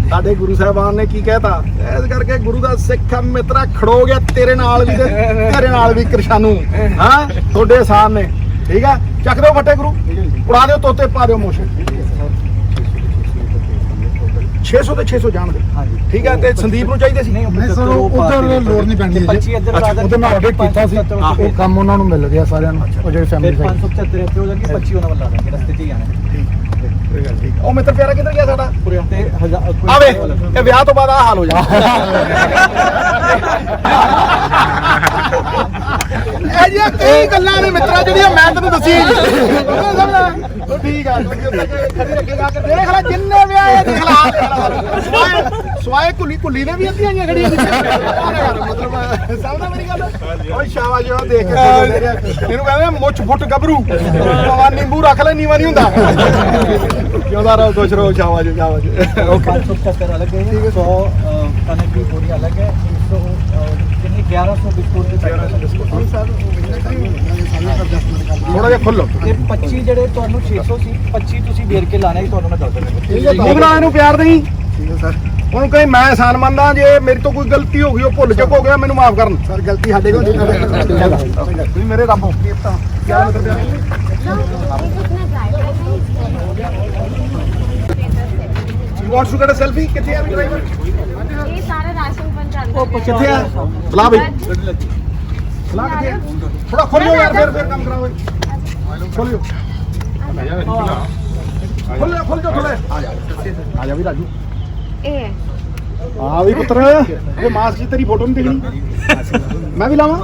साडे गुरु साहबान ने की कहता, इस करके गुरु दा सिख मित्रा खड़ो गया तेरे नाल भी ते तेरे नाल भी कृशानू। हाँ थोड़े आसान ने, ठीक है, चक दो फटे गुरु, उड़ा दो तोते, पा दो मोशे। 600 ਤੇ 600 ਜਾਣ ਦੇ, ਠੀਕ ਹੈ। ਤੇ ਸੰਦੀਪ ਨੂੰ ਚਾਹੀਦੇ ਸੀ ਨਹੀਂ ਸਰ ਉਧਰ ਲੋੜ ਨਹੀਂ ਪੈਂਦੀ। 25 ਇੱਧਰ ਅੱਛਾ, ਬਾਅਦ ਉਹਦੇ ਮੈਂ ਆਰਡਰ ਕੀਤਾ ਸੀ, ਉਹ ਕੰਮ ਉਹਨਾਂ ਨੂੰ ਮਿਲ ਗਿਆ ਸਾਰਿਆਂ ਨੂੰ, ਉਹ ਜਿਹੜੇ ਫੈਮਿਲੀ 575 ਇੱਥੇ ਹੋ ਜਾਣਗੇ, 25 ਉਹਨਾਂ ਵੱਲ ਲਾ ਦਾਂਗੇ, ਰਸਤੇ 'ਚ ਹੀ ਆਣਾ। ਠੀਕ। ਉਹ ਮਿੱਤਰ ਪਿਆਰਾ ਕਿੱਧਰ ਗਿਆ ਸਾਡਾ? ਤੇ ਆਵੇ ਇਹ ਵਿਆਹ ਤੋਂ ਬਾਅਦ ਆ ਹਾਲ ਹੋ ਜਾਣਾ। ਇਹ ਜੀ ਕਈ ਗੱਲਾਂ ਨੇ ਮਿੱਤਰਾ ਜਿਹੜੀਆਂ ਮੈਂ ਤੈਨੂੰ ਦੱਸੀ ਉਹ ਠੀਕ ਆ। ਖੜੀ ਰੱਖੇ ਜਾ ਕੇ ਦੇਖ ਲੈ ਜਿੰਨੇ ਵਿਆਹ ਇਹ ਦੇਖ ਲਾ, ਸਵਾਏ ਕੁੱਲੀ ਨੇ ਵੀ ਅੱਧੀਆਂ ਆਈਆਂ ਖੜੀਆਂ ਮਤਲਬ ਸਮਝਦਾ ਮੇਰੀ ਗੱਲ? ਓਏ ਸ਼ਾਬਾਸ਼ ਜੋ ਦੇਖ ਕੇ ਇਹਨੂੰ ਕਹਿੰਦੇ ਮੁੱਛ ਫੁੱਟ ਗੱਭਰੂ, ਨਿੰਬੂ ਰੱਖ ਲੈ ਨੀਵਾ ਨਹੀਂ ਹੁੰਦਾ। ਜਿਉਂਦਾ ਰਹੋ, ਖੁਸ਼ ਰਹੋ, ਸ਼ਾਬਾਸ਼ ਸ਼ਾਬਾਸ਼। ਓਕੇ 575 अलग है, 100 कनक की बोरी अलग है, 100 कितने 1100 बिस्कुट के पैकेट ਥੋੜਾ ਜਿਹਾ ਖੁੱਲੋ। ਤੇ 25 ਜਿਹੜੇ ਤੁਹਾਨੂੰ 600 ਸੀ, 25 ਤੁਸੀਂ ਵੇਰ ਕੇ ਲਾਣੇ ਤੁਹਾਨੂੰ ਮੈਂ ਦੱਸ ਦਿੰਦਾ। ਉਹ ਬਣਾ ਇਹਨੂੰ ਪਿਆਰ ਨਹੀਂ, ਠੀਕ ਹੈ ਸਰ। ਉਹਨੂੰ ਕਹੇ ਮੈਂ ਆਸਾਨ ਮੰਨਦਾ, ਜੇ ਮੇਰੇ ਤੋਂ ਕੋਈ ਗਲਤੀ ਹੋ ਗਈ, ਉਹ ਭੁੱਲ ਚੁੱਕ ਹੋ ਗਿਆ, ਮੈਨੂੰ ਮਾਫ ਕਰਨ ਸਰ। ਗਲਤੀ ਸਾਡੇ ਕੋਲ ਤੁਸੀਂ ਮੇਰੇ ਰੱਬ ਹੋ ਕੀਤਾ ਕਿਆ want to get a selfie. ਕਿੱਥੇ ਆ ਵੀ ਡਰਾਈਵਰ? ਇਹ ਸਾਰਾ ਰਾਸ਼ਨ ਪਹੁੰਚਾਉਂਦਾ ਕਿੱਥੇ ਆ? ਬੁਲਾ ਬਈ, ਬੁਲਾ ਕਿੱਥੇ ਆ? ਥੋੜਾ ਖੋਲਿਓ ਯਾਰ, ਫਿਰ ਕੰਮ ਕਰਾਓ। ਖੋਲਿਓ ਖੋਲ ਜੋ ਥੋੜਾ। ਆ ਜਾ ਵੀ ਰਾਜੂ। ਇਹ ਆ ਵੀ ਪੁੱਤਰ, ਉਹ ਮਾਸ ਜੀ ਤੇਰੀ ਫੋਟੋ ਨਹੀਂ ਦਿਖਣੀ, ਮੈਂ ਵੀ ਲਾਵਾਂ?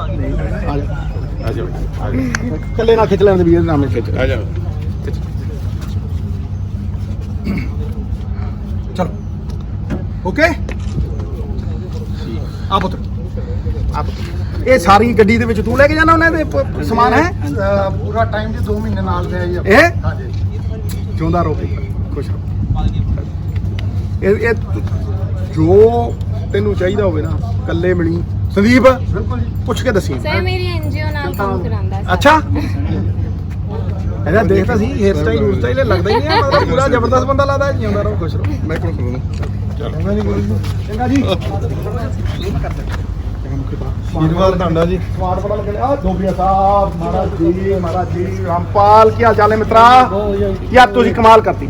ਆ ਜਾ ਕੱਲੇ ਨਾ ਖਿੱਚ ਲੈਣ ਦੇ ਵੀਰ ਨਾਮ ਖਿੱਚ। ਆ ਜਾ ਚਲੋ ਓਕੇ। ਆ ਪੁੱਤਰ, ਆ ਪੁੱਤਰ, ਇਹ ਸਾਰੀ ਗੱਡੀ ਦੇ ਵਿੱਚ ਤੂੰ ਲੈ ਕੇ ਜਾਣਾ ਉਹਨਾਂ ਦੇ ਸਮਾਨ ਹੈ? ਪੂਰਾ ਟਾਈਮ ਜੀ 2 ਮਹੀਨੇ ਨਾਲ ਦੇ ਆਈ ਇਹ ਹਾਂਜੀ। ਜਿਉਂਦਾ ਰਹੋ, ਖੁਸ਼ ਰਹੋ। ਇਹ ਜੋ ਤੈਨੂੰ ਚਾਹੀਦਾ ਹੋਵੇ ਨਾ ਕੱਲੇ ਮਿਲੀ। ਸੰਦੀਪ ਬਿਲਕੁਲ ਜੀ, ਪੁੱਛ ਕੇ ਦੱਸੀ। ਸਰ ਮੇਰੀ ਐਨਜੀਓ ਨਾਲ ਕੰਮ ਕਰਾਉਂਦਾ ਸਰ। ਅੱਛਾ ਇਹਦਾ ਦੇਖਦਾ ਸੀ ਹੇਅਰ ਸਟਾਈਲ ਲੱਗਦਾ ਹੀ ਨਹੀਂ ਹੈ, ਮਤਲਬ ਪੂਰਾ ਜ਼ਬਰਦਸਤ ਬੰਦਾ ਲੱਗਦਾ ਹੈ। ਜਿਉਂਦਾ ਰਹੋ, ਖੁਸ਼ ਰਹੋ। ਮੈਂ ਕੋਲ ਕਰੂੰਗਾ। ਚੰਗਾ ਜੀ ਧੰਨਵਾਦ ਤੁਹਾਡਾ ਜੀ। ਸਵਾਦ ਬੜਾ ਲੱਗਿਆ। ਆ ਦੋਬੀਆ ਸਾਹਿਬ, ਮਹਾਰਾਜ ਜੀ ਰਾਮਪਾਲ, ਕੀ ਹਾਲ ਚਾਲ ਹੈ ਮਿੱਤਰਾ? ਯਾਰ ਤੁਸੀਂ ਕਮਾਲ ਕਰਤੀ।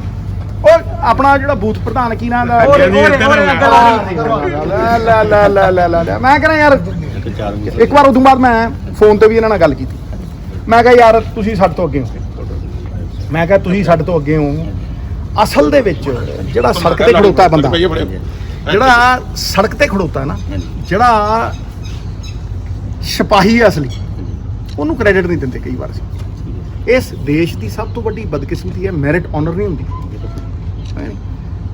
ਉਹ ਆਪਣਾ ਜਿਹੜਾ ਬੂਥ ਪ੍ਰਧਾਨ ਕੀ ਨਾਮ ਦਾ? ਲੈ ਮੈਂ ਕਹਿੰਦਾ ਯਾਰ ਇੱਕ ਵਾਰ ਉਦੋਂ ਬਾਅਦ ਮੈਂ ਫੋਨ ਤੇ ਵੀ ਇਹਨਾਂ ਨਾਲ ਗੱਲ ਕੀਤੀ। ਮੈਂ ਕਿਹਾ ਯਾਰ ਤੁਸੀਂ ਸਾਡੇ ਤੋਂ ਅੱਗੇ ਹੋ, ਮੈਂ ਕਿਹਾ ਤੁਸੀਂ ਸਾਡੇ ਤੋਂ ਅੱਗੇ ਹੋ। ਅਸਲ ਦੇ ਵਿੱਚ ਜਿਹੜਾ ਸੜਕ ਤੇ ਖੜੋਤਾ ਬੰਦਾ, ਜਿਹੜਾ ਸੜਕ ਤੇ ਖੜੋਤਾ ਨਾ, ਜਿਹੜਾ ਸਿਪਾਹੀ ਅਸਲੀ, ਉਹਨੂੰ ਕ੍ਰੈਡਿਟ ਨਹੀਂ ਦਿੰਦੇ ਕਈ ਵਾਰ। ਇਸ ਦੇਸ਼ ਦੀ ਸਭ ਤੋਂ ਵੱਡੀ ਬਦਕਿਸਮਤੀ ਹੈ, ਮੈਰਿਟ ਆਨਰ ਨਹੀਂ ਹੁੰਦੀ।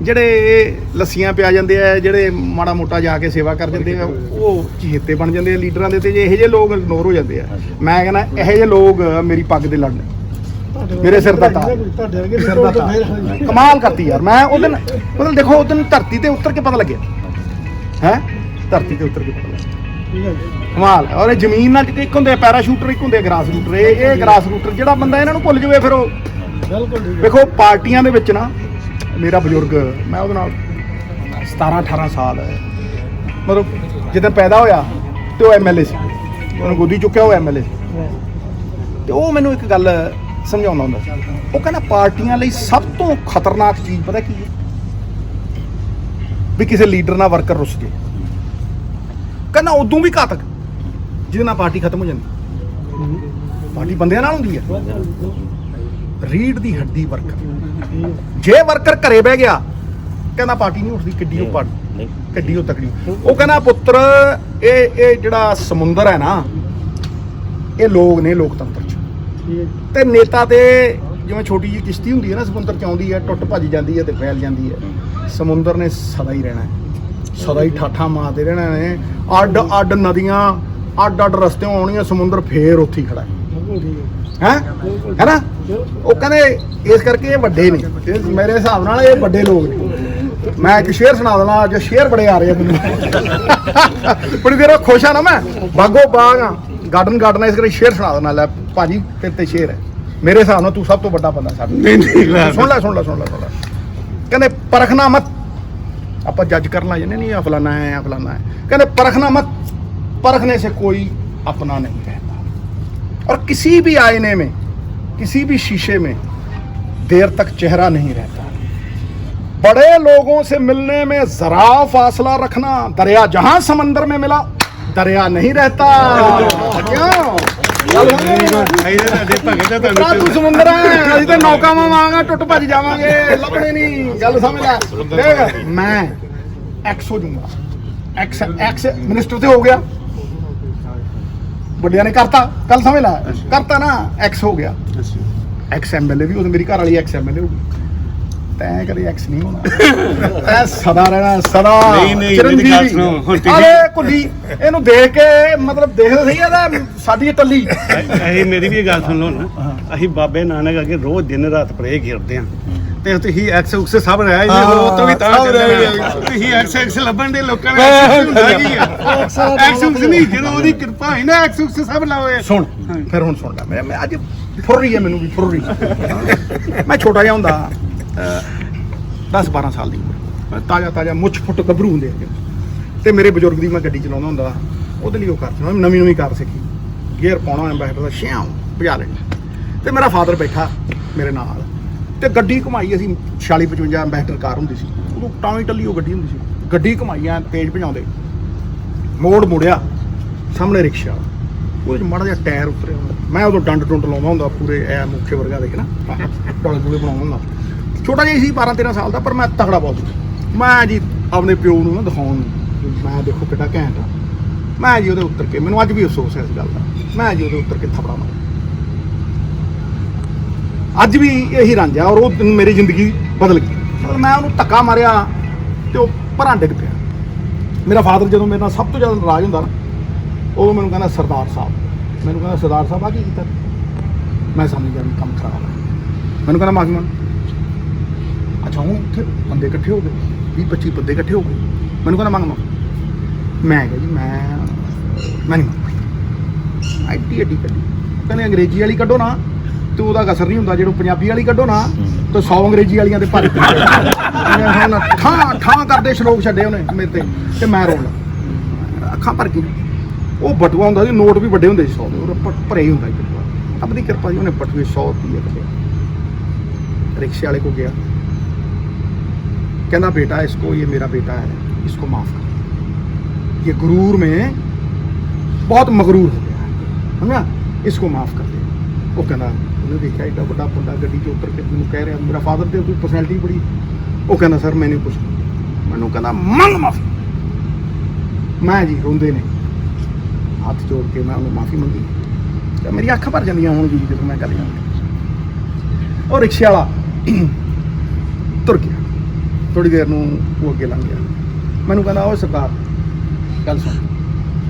ਜਿਹੜੇ ਲੱਸੀਆਂ ਪਿਆ ਜਾਂਦੇ ਆ, ਜਿਹੜੇ ਮਾੜਾ ਮੋਟਾ ਜਾ ਕੇ ਸੇਵਾ ਕਰ ਜਾਂਦੇ ਆ, ਉਹ ਚਹੇਤੇ ਬਣ ਜਾਂਦੇ ਆ ਲੀਡਰਾਂ ਦੇ। ਤੇ ਜੇ ਇਹੋ ਜਿਹੇ ਲੋਕ ਇਗਨੋਰ ਹੋ ਜਾਂਦੇ ਆ, ਮੈਂ ਕਹਿੰਦਾ ਇਹੋ ਜਿਹੇ ਲੋਕ ਮੇਰੀ ਪੱਗ ਦੇ ਲੜਨੇ, ਮੇਰੇ ਸਿਰ ਦਾ ਤਾਜ, ਸਿਰ ਦਾ ਤਾਜ। ਕਮਾਲ ਕਰਤੀ ਯਾਰ। ਮੈਂ ਉਹ ਦਿਨ ਦੇਖੋ, ਉਹ ਦਿਨ ਧਰਤੀ ਤੇ ਉਤਰ ਕੇ ਪਤਾ ਲੱਗਿਆ ਹੈ ਧਰਤੀ ਤੇ ਉਤਰ ਕੇ ਪੜ ਲਿਆ ਕਮਾਲ ਹੈ। ਔਰ ਇਹ ਜ਼ਮੀਨ ਨਾਲ ਇੱਕ ਹੁੰਦੇ ਪੈਰਾਸ਼ੂਟਰ, ਇੱਕ ਹੁੰਦੇ ਗ੍ਰਾਸ ਰੂਟਰ। ਇਹ ਗ੍ਰਾਸ ਰੂਟਰ ਜਿਹੜਾ ਬੰਦਾ ਇਹਨਾਂ ਨੂੰ ਭੁੱਲ ਜਾਵੇ ਫਿਰ ਉਹ ਵੇਖੋ ਪਾਰਟੀਆਂ ਦੇ ਵਿੱਚ ਨਾ ਮੇਰਾ ਬਜ਼ੁਰਗ, ਮੈਂ ਉਹਦੇ ਨਾਲ 17-18 ਸਾਲ ਮਤਲਬ ਜਦੋਂ ਪੈਦਾ ਹੋਇਆ ਤੇ ਉਹ MLA ਸੀ, ਉਹਨੂੰ ਗੋਦੀ ਚੁੱਕਿਆ, ਉਹ MLA ਸੀ। ਤੇ ਉਹ ਮੈਨੂੰ ਇੱਕ ਗੱਲ ਸਮਝਾਉਂਦਾ ਹੁੰਦਾ ਸੀ, ਉਹ ਕਹਿੰਦਾ ਪਾਰਟੀਆਂ ਲਈ ਸਭ ਤੋਂ ਖਤਰਨਾਕ ਚੀਜ਼ ਪਤਾ ਕੀ ਹੈ? ਵੀ ਕਿਸੇ ਲੀਡਰ ਨਾਲ ਵਰਕਰ ਰੁੱਸ ਜੇ। ਕਹਿੰਦਾ ਉਦੋਂ ਵੀ ਘਾਤਕ ਜਿਹਦੇ ਨਾਲ ਪਾਰਟੀ ਖਤਮ ਹੋ ਜਾਂਦੀ। ਪਾਰਟੀ ਬੰਦਿਆਂ ਨਾਲ ਹੁੰਦੀ ਹੈ, ਰੀੜ ਦੀ ਹੱਡੀ ਵਰਕਰ। ਜੇ ਵਰਕਰ ਘਰੇ ਬਹਿ ਗਿਆ ਕਹਿੰਦਾ ਪਾਰਟੀ ਨਹੀਂ ਉੱਠਦੀ। ਕਿੱਡੀ ਉਹ ਪਾਰਟੀ, ਕਿੱਡੀ ਉਹ ਤਕੜੀ। ਉਹ ਕਹਿੰਦਾ ਪੁੱਤਰ ਇਹ ਜਿਹੜਾ ਸਮੁੰਦਰ ਹੈ ਨਾ, ਇਹ ਲੋਕ ਨੇ ਲੋਕਤੰਤਰ 'ਚ, ਤੇ ਨੇਤਾ ਤੇ ਜਿਵੇਂ ਛੋਟੀ ਜਿਹੀ ਕਿਸ਼ਤੀ ਹੁੰਦੀ ਹੈ ਨਾ ਸਮੁੰਦਰ 'ਚ, ਆਉਂਦੀ ਹੈ, ਟੁੱਟ ਭੱਜ ਜਾਂਦੀ ਹੈ ਤੇ ਫੈਲ ਜਾਂਦੀ ਹੈ। ਸਮੁੰਦਰ ਨੇ ਸਦਾ ਹੀ ਰਹਿਣਾ, ਸਦਾ ਹੀ ਠਾਠਾਂ ਮਾਰਦੇ ਰਹਿਣਾ ਨੇ। ਅੱਡ ਅੱਡ ਨਦੀਆਂ, ਅੱਡ ਅੱਡ ਰਸਤਿਓਂ ਆਉਣੀਆਂ, ਸਮੁੰਦਰ ਫੇਰ ਉੱਥੇ ਹੀ ਖੜਾ ਹੈ ਨਾ। ਉਹ ਕਹਿੰਦੇ ਇਸ ਕਰਕੇ ਇਹ ਵੱਡੇ ਨੇ, ਤੇ ਮੇਰੇ ਹਿਸਾਬ ਨਾਲ ਇਹ ਵੱਡੇ ਲੋਕ ਨੇ। ਮੈਂ ਇੱਕ ਸ਼ੇਰ ਸੁਣਾ ਦੇਣਾ, ਅੱਜ ਸ਼ੇਰ ਬੜੇ ਆ ਰਹੇ ਆ ਮੈਨੂੰ ਬੜੀ ਦੇਰ ਖੁਸ਼ ਆ ਨਾ ਮੈਂ, ਬਾਗੋ ਬਾਗ ਆ, ਗਾਰਡਨ ਇਸ ਕਰਕੇ ਸ਼ੇਰ ਸੁਣਾ ਦੇਣਾ। ਲੈ ਭਾਜੀ ਤੇਰੇ ਤੇ ਸ਼ੇਰ ਹੈ, ਮੇਰੇ ਹਿਸਾਬ ਨਾਲ ਤੂੰ ਸਭ ਤੋਂ ਵੱਡਾ ਬੰਦਾ ਸਾਡਾ। ਸੁਣ ਲੈ ਕਹਿੰਦੇ ਪਰਖਣਾ ਮਤ, ਆਪਾਂ ਜੱਜ ਕਰਨ ਲੱਗ ਜਾਂਦੇ ਨਹੀਂ ਆ ਫਲਾਨਾ ਹੈ ਆ ਫਲਾਨਾ ਹੈ। ਕਹਿੰਦੇ परखना मत, परखने से कोई अपना नहीं रहता। और किसी भी आईने में, किसी भी शीशे में देर तक चेहरा नहीं रहता। बड़े लोगों से मिलने में जरा फासला रखना, दरिया जहां समंदर में मिला दरिया नहीं रहता। क्यों तू समुंदर है, ਅਸੀਂ ਤੇ ਨੌਕਾਵਾਂ ਵਾਂਗਾ ਟੁੱਟ ਭੱਜ ਜਾਵਾਂਗੇ, ਲੱਭਣੇ ਨਹੀਂ। ਗੱਲ ਸਮਝ ਲੈ, ਦੇਖ ਮੈਂ ਐਕਸ ਹੋ ਜਾਊਂਗਾ, ਐਕਸ ਮਿਨਿਸਟਰ ਤੇ ਹੋ ਗਿਆ, ਵੱਡਿਆਂ ਨੇ ਕਰਤਾ, ਕੱਲ ਸਮਝ ਲੈ ਕਰਤਾ ਨਾ, ਐਕਸ ਹੋ ਗਿਆ। ਐਕਸ MLA ਵੀ, ਉਹ ਮੇਰੀ ਘਰ ਵਾਲੀ ਐਕਸ MLA ਹੋ ਗਈ। ਤੈਂ ਕਦੇ ਐਕਸ ਨਹੀਂ ਹੋਣਾ, ਤੈਂ ਸਦਾ ਰਹਿਣਾ, ਸਦਾ ਚਿਰੰਜੀਵੀ। ਅਰੇ ਕੁੱਲੀ ਇਹਨੂੰ ਦੇਖ ਕੇ ਮਤਲਬ ਦੇਖਦੇ ਸਹੀ ਆ ਸਾਡੀ ਟੱਲੀ। ਇਹ ਮੇਰੀ ਵੀ ਗੱਲ ਸੁਣ ਲਓ ਨਾ, ਅਸੀਂ ਬਾਬੇ ਨਾਨਕ ਅੱਗੇ ਰੋਜ਼ ਦਿਨ ਰਾਤ ਪ੍ਰੇ ਕਰਦੇ ਆ, ਤੇ ਤੁਸੀਂ ਐਕਸ ਉਕਸ ਸਭ ਰਹਿ ਜੀ, ਉਹ ਤੋਂ ਵੀ ਤਾਂ ਤੁਸੀਂ ਐਕਸ ਲੱਭਣ ਦੇ ਲੋਕਾਂ ਨੇ ਐਕਸ ਉਕਸ ਨਹੀਂ, ਜਦੋਂ ਉਹਦੀ ਕਿਰਪਾ ਹੈ ਨਾ ਐਕਸ ਉਕਸ ਸਭ ਲਾਓਏ। ਸੁਣ ਫਿਰ ਹੁਣ ਸੁਣ ਲੈ, ਮੈਂ ਅੱਜ ਫੁਰ ਰਹੀ ਹੈ, ਮੈਨੂੰ ਵੀ ਫੁਰ ਰਹੀ। ਮੈਂ ਛੋਟਾ ਜਿਹਾ ਹੁੰਦਾ 10-12 ਸਾਲ ਦੀ ਉਮਰ, ਤਾਜ਼ਾ ਮੁੱਛ ਫੁੱਟ ਗੱਭਰੂ ਹੁੰਦੇ ਆ, ਤੇ ਮੇਰੇ ਬਜ਼ੁਰਗ ਦੀ ਮੈਂ ਗੱਡੀ ਚਲਾਉਂਦਾ ਹੁੰਦਾ, ਉਹਦੇ ਲਈ ਉਹ ਕਰਦਾ ਨਵੀਂ ਕਾਰ ਸਿੱਖੀ, ਗੇਅਰ ਪਾਉਣਾ ਐਂਬੈਸਡਰ ਦਾ ਸ਼ਿਆਂ ਭਜਾ ਲੈਣਾ। ਤੇ ਮੇਰਾ ਫਾਦਰ ਬੈਠਾ ਮੇਰੇ ਨਾਲ, ਤੇ ਗੱਡੀ ਘੁਮਾਈ ਅਸੀਂ 46-55 ਐਂਬੈਸਡਰ ਕਾਰ ਹੁੰਦੀ ਸੀ ਉਦੋਂ, ਟਾਵੀ ਟੱਲੀ ਉਹ ਗੱਡੀ ਹੁੰਦੀ ਸੀ। ਗੱਡੀ ਘੁਮਾਈਆਂ ਤੇਜ਼ ਭਜਾਉਂਦੇ, ਮੋੜ ਮੁੜਿਆ, ਸਾਹਮਣੇ ਰਿਕਸ਼ਾ, ਉਹਦੇ 'ਚ ਮਾੜਾ ਜਿਹਾ ਟਾਇਰ ਉਤਰਿਆ। ਮੈਂ ਉਦੋਂ ਡੰਡ ਲਾਉਂਦਾ ਹੁੰਦਾ ਪੂਰੇ ਐ ਮੁੱਖੇ ਵਰਗਾ ਦੇਖਣਾ, ਟੋਲੇ ਪੂਲੇ ਬਣਾਉਂਦਾ ਹੁੰਦਾ। ਛੋਟਾ ਜਿਹਾ ਸੀ 12-13 ਸਾਲ ਦਾ, ਪਰ ਮੈਂ ਤਕੜਾ ਬਹੁਤ ਸੀ। ਮੈਂ ਜੀ ਆਪਣੇ ਪਿਓ ਨੂੰ ਨਾ ਦਿਖਾਉਣ ਨੂੰ, ਮੈਂ ਦੇਖੋ ਕਿੱਡਾ ਘੈਂਟ ਆ। ਮੈਂ ਜੀ ਉਹਦੇ ਉੱਤਰ ਕੇ, ਮੈਨੂੰ ਅੱਜ ਵੀ ਅਫਸੋਸ ਹੈ ਇਸ ਗੱਲ ਦਾ, ਮੈਂ ਜੀ ਉਹਦੇ ਉੱਤਰ ਕੇ ਥਪੜਾ ਮਾਰਿਆ। ਅੱਜ ਵੀ ਇਹੀ ਰੰਜ ਆ, ਔਰ ਉਹ ਦਿਨ ਮੇਰੀ ਜ਼ਿੰਦਗੀ ਬਦਲ ਗਈ। ਮਤਲਬ ਮੈਂ ਉਹਨੂੰ ਧੱਕਾ ਮਾਰਿਆ ਤੇ ਉਹ ਭਰਾਂ ਡਿੱਗ ਪਿਆ। ਮੇਰਾ ਫਾਦਰ ਜਦੋਂ ਮੇਰੇ ਨਾਲ ਸਭ ਤੋਂ ਜ਼ਿਆਦਾ ਨਾਰਾਜ਼ ਹੁੰਦਾ ਨਾ, ਉਹ ਮੈਨੂੰ ਕਹਿੰਦਾ ਸਰਦਾਰ ਸਾਹਿਬ, ਮੈਨੂੰ ਕਹਿੰਦਾ ਸਰਦਾਰ ਸਾਹਿਬ ਆ ਕੀ ਕੀਤਾ? ਮੈਂ ਸਮਝ ਗਿਆ ਵੀ ਕੰਮ ਖਰਾਬ ਹੈ। ਮੈਨੂੰ ਕਹਿੰਦਾ ਮਾਫੀ ਮੰਗ। ਅੱਛਾ ਹੁਣ ਉੱਥੇ ਬੰਦੇ ਇਕੱਠੇ ਹੋ ਗਏ, 20-25 ਬੰਦੇ ਇਕੱਠੇ ਹੋ ਗਏ। ਮੈਨੂੰ ਕਹਿੰਦਾ ਮੰਗ ਮੈਂ ਕਿਹਾ ਜੀ ਮੈਂ ਨਹੀਂ ਐਡੀ ਕੱਢੀ। ਕਹਿੰਦੇ ਅੰਗਰੇਜ਼ੀ ਵਾਲੀ ਕੱਢੋ ਨਾ ਤੇ ਉਹਦਾ ਅਸਰ ਨਹੀਂ ਹੁੰਦਾ, ਜਦੋਂ ਪੰਜਾਬੀ ਵਾਲੀ ਕੱਢੋ ਨਾ ਤੇ 100 ਅੰਗਰੇਜ਼ੀ ਵਾਲੀਆਂ ਦੇ ਭਰ ਠਾਂ ਕਰਦੇ ਸ਼ਲੋਕ ਛੱਡੇ ਉਹਨੇ ਮੇਰੇ ਤੇ ਮੈਂ ਰੋਣ ਲੱਗਾ, ਅੱਖਾਂ ਭਰ ਗਈ। ਉਹ ਬਟੂਆ ਹੁੰਦਾ ਸੀ, ਨੋਟ ਵੀ ਵੱਡੇ ਹੁੰਦੇ ਸੀ 100 ਦੇ, ਉਹ ਭਰੇ ਹੀ ਹੁੰਦਾ ਸੀ ਬਟੂਆ। ਰੱਬ ਦੀ ਕਿਰਪਾ ਜੀ, ਉਹਨੇ ਬਟੂਏ 100 ਰੁਪਏ ਕੱਢੇ। ਰਿਕਸ਼ੇ ਵਾਲੇ ਕੋ ਗਿਆ, कहना बेटा इसको, ये मेरा बेटा है, इसको माफ़ कर, ये गुरूर में बहुत मगरूर हो गया है ना, इसको माफ़ कर दे। वो कहना उन्हें देखा एडा बड़ा बंदा गड्डी के उतर के मैंने कह रहा मेरा फादर तो कोई पर्सनैलिटी बड़ी। वो कहना सर मैंने कुछ, मैंने कहना मंग माफ़ी। मैं जी रोंदे ने हाथ जोड़ के मैं उन्हें माफ़ी मंगी, तो मेरी अख भर जांदियां हुण जी जदों मैं गल जांदी। और रिक्शे वाला तुर गया, थोड़ी देर नूं वो अगे लंघ गया। मैनूं कहंदा ओ सरदार गल सुन,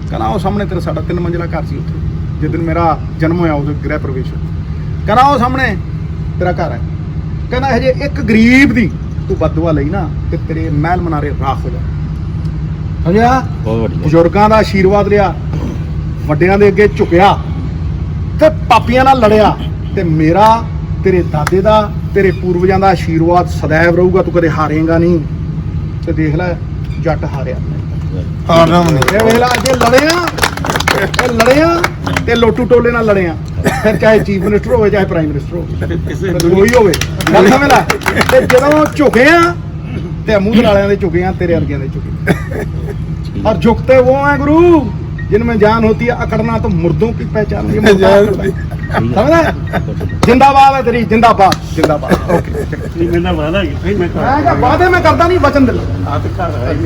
कहना वो सामने तेरा साडा 3 मंजिला घर सी उत्थे, जिस दिन मेरा जन्म होया उस गृह प्रवेश, कहना वो सामने तेरा घर है, कहना हजे एक गरीब दी तू बददुआ लई ना ते तेरे महल मनारे राख हो जाए। ਸਮਝਿਆ? ਬਹੁਤ ਵਧੀਆ ਬਜ਼ੁਰਗਾਂ ਦਾ ਆਸ਼ੀਰਵਾਦ ਲਿਆ, ਵੱਡਿਆਂ ਦੇ ਅੱਗੇ ਝੁਕਿਆ ਤੇ ਪਾਪੀਆਂ ਨਾਲ ਲੜਿਆ, ਤੇ ਮੇਰਾ ਤੇਰੇ ਦਾਦੇ ਦਾ ਤੇਰੇ ਪੂਰਵਜਾਂ ਦਾ ਆਸ਼ੀਰਵਾਦ ਸदैव ਰਹੂਗਾ, ਤੂੰ ਕਦੇ ਹਾਰੇਂਗਾ ਨਹੀਂ। ਤੇ ਦੇਖ ਲੈ ਜੱਟ ਹਾਰਿਆ। ਇਹ ਵੇਖ ਲੈ ਜੇ ਲੜਿਆ ਤੇ ਲੋਟੂ ਟੋਲੇ ਨਾਲ ਲੜਿਆ, ਫਿਰ ਚਾਹੇ ਚੀਫ ਮਿਨਿਸਟਰ ਹੋਵੇ ਚਾਹੇ ਪ੍ਰਾਈਮ ਮਿਨਿਸਟਰ ਹੋਵੇ, ਕੋਈ ਹੋਵੇ, ਗੱਲ ਸਮਝ ਲੈ। ਤੇ ਜਦੋਂ ਝੁਕੇ ਆ ਤੇ ਮੂੰਹ ਵਾਲਿਆਂ ਦੇ ਝੁਕੇ ਆ, ਤੇਰੇ ਵਰਗਿਆਂ ਦੇ ਝੁਕੇ। और झुकते वो हैं गुरु जिनमें जान होती है, अकड़ना तो मुर्दों की पहचान है। समझ? जिंदाबाद है तेरी, जिंदाबाद जिंदाबाद। ओके मेरा वादा है मैं मैं वादे में करता नहीं, वचन दिल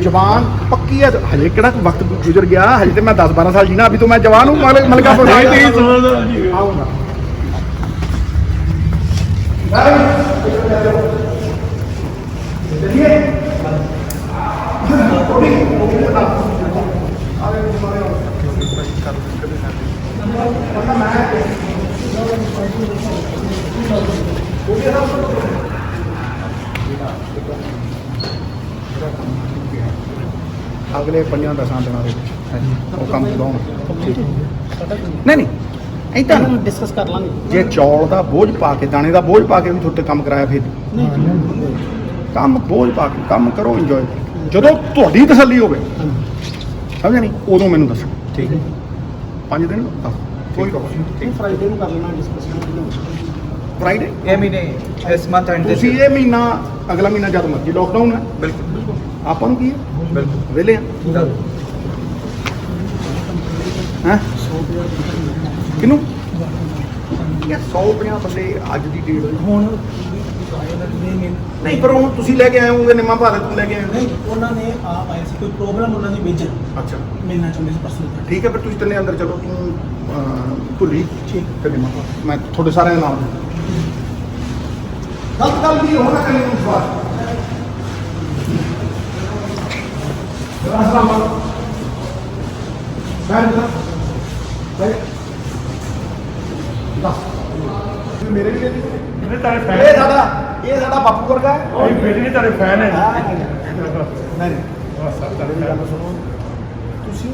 जवान पक्की है। हजे केड़ा वक्त गुजर गया, हजे तो मैं 10-12 साल जीना, अभी तो मैं जवान हूँ। मलकापुर आऊँगा। ਅਗਲੇ 5-10 ਦਿਨਾਂ ਦੇ ਵਿੱਚ ਉਹ ਕੰਮ ਕਰਾਉਣਾ। ਨਹੀਂ ਇਦਾਂ डिस्कस कर लेंगे। ਜੇ ਚੌਲ ਦਾ ਬੋਝ ਪਾ ਕੇ, ਦਾਣੇ ਦਾ ਬੋਝ ਪਾ ਕੇ ਵੀ ਤੁਹਾਡੇ ਕੰਮ ਕਰਾਇਆ, ਫਿਰ ਕੰਮ ਬੋਝ ਪਾ ਕੇ ਕੰਮ ਕਰੋ, ਇੰਜੋਏ। ਜਦੋਂ ਤੁਹਾਡੀ ਤਸੱਲੀ ਹੋਵੇ, ਸਮਝ ਨਹੀਂ, ਉਦੋਂ ਮੈਨੂੰ ਦੱਸੋ। ਠੀਕ ਹੈ 5 ਦਿਨ ਕੋਈ ठीक फ्राइडे को कर लेना डिस्कशन। ਫਰਾਈਡੇ ये महीने इस मंथ एंड ਤੁਸੀਂ ਇਹ ਮਹੀਨਾ, ਅਗਲਾ ਮਹੀਨਾ ਜਦ ਮਰਜੀ ਲੋਕਡਾਊਨ ਹੈ। ਬਿਲਕੁਲ ਆਪਾਂ ਨੂੰ ਕੀ ਹੈ, ਬਿਲਕੁਲ ਵਿਹਲੇ ਆ। ਹੈ ਕਿਨੂੰ ਇਹ 150 ਬੰਦੇ ਅੱਜ ਦੀ ਡੇਟ ਵਿੱਚ ਹੁਣ ਨਹੀਂ, ਪਰ ਹੁਣ ਤੁਸੀਂ ਲੈ ਕੇ ਆਏ ਹੋਗੇ, ਨਿੰਮਾ ਭਾਰਤ ਨੂੰ ਲੈ ਕੇ ਆਏ ਹੋ। ਨਹੀਂ ਉਹਨਾਂ ਨੇ ਆਪ ਆਏ ਸੀ, ਕੋਈ ਪ੍ਰੋਬਲਮ ਉਹਨਾਂ ਦੀ ਮੇਜਰ ਅੱਛਾ ਮਿਲਣਾ ਚਾਹੁੰਦੇ ਸੀ ਪਰਸਨਲ। ਠੀਕ ਹੈ, ਫਿਰ ਤੁਸੀਂ ਤਿੰਨੇ ਅੰਦਰ ਚਲੋ, ਤੂੰ ਭੁੱਲੀ ਤੇ ਨਿੰਮਾ ਭਾਰਤ, ਮੈਂ ਤੁਹਾਡੇ ਸਾਰਿਆਂ ਦੇ ਨਾਲ ਗਲਤ ਗੱਲ ਵੀ ਹੋਣਾ ਕਰੀ ਨੂੰ ਸਵਾਲ ਮੇਰੇ ਵੀ ਮੇਰੇ ਤਾਰੇ ਫੈਨ ਇਹ ਸਾਡਾ ਬਾਪੂ ਵਰਗਾ ਹੈ। ਉਹ ਬੇਟੀ ਵੀ ਤਾਰੇ ਫੈਨ ਹੈ। ਨਹੀਂ ਮੇਰੀ ਗੱਲ ਸੁਣੋ, ਤੁਸੀਂ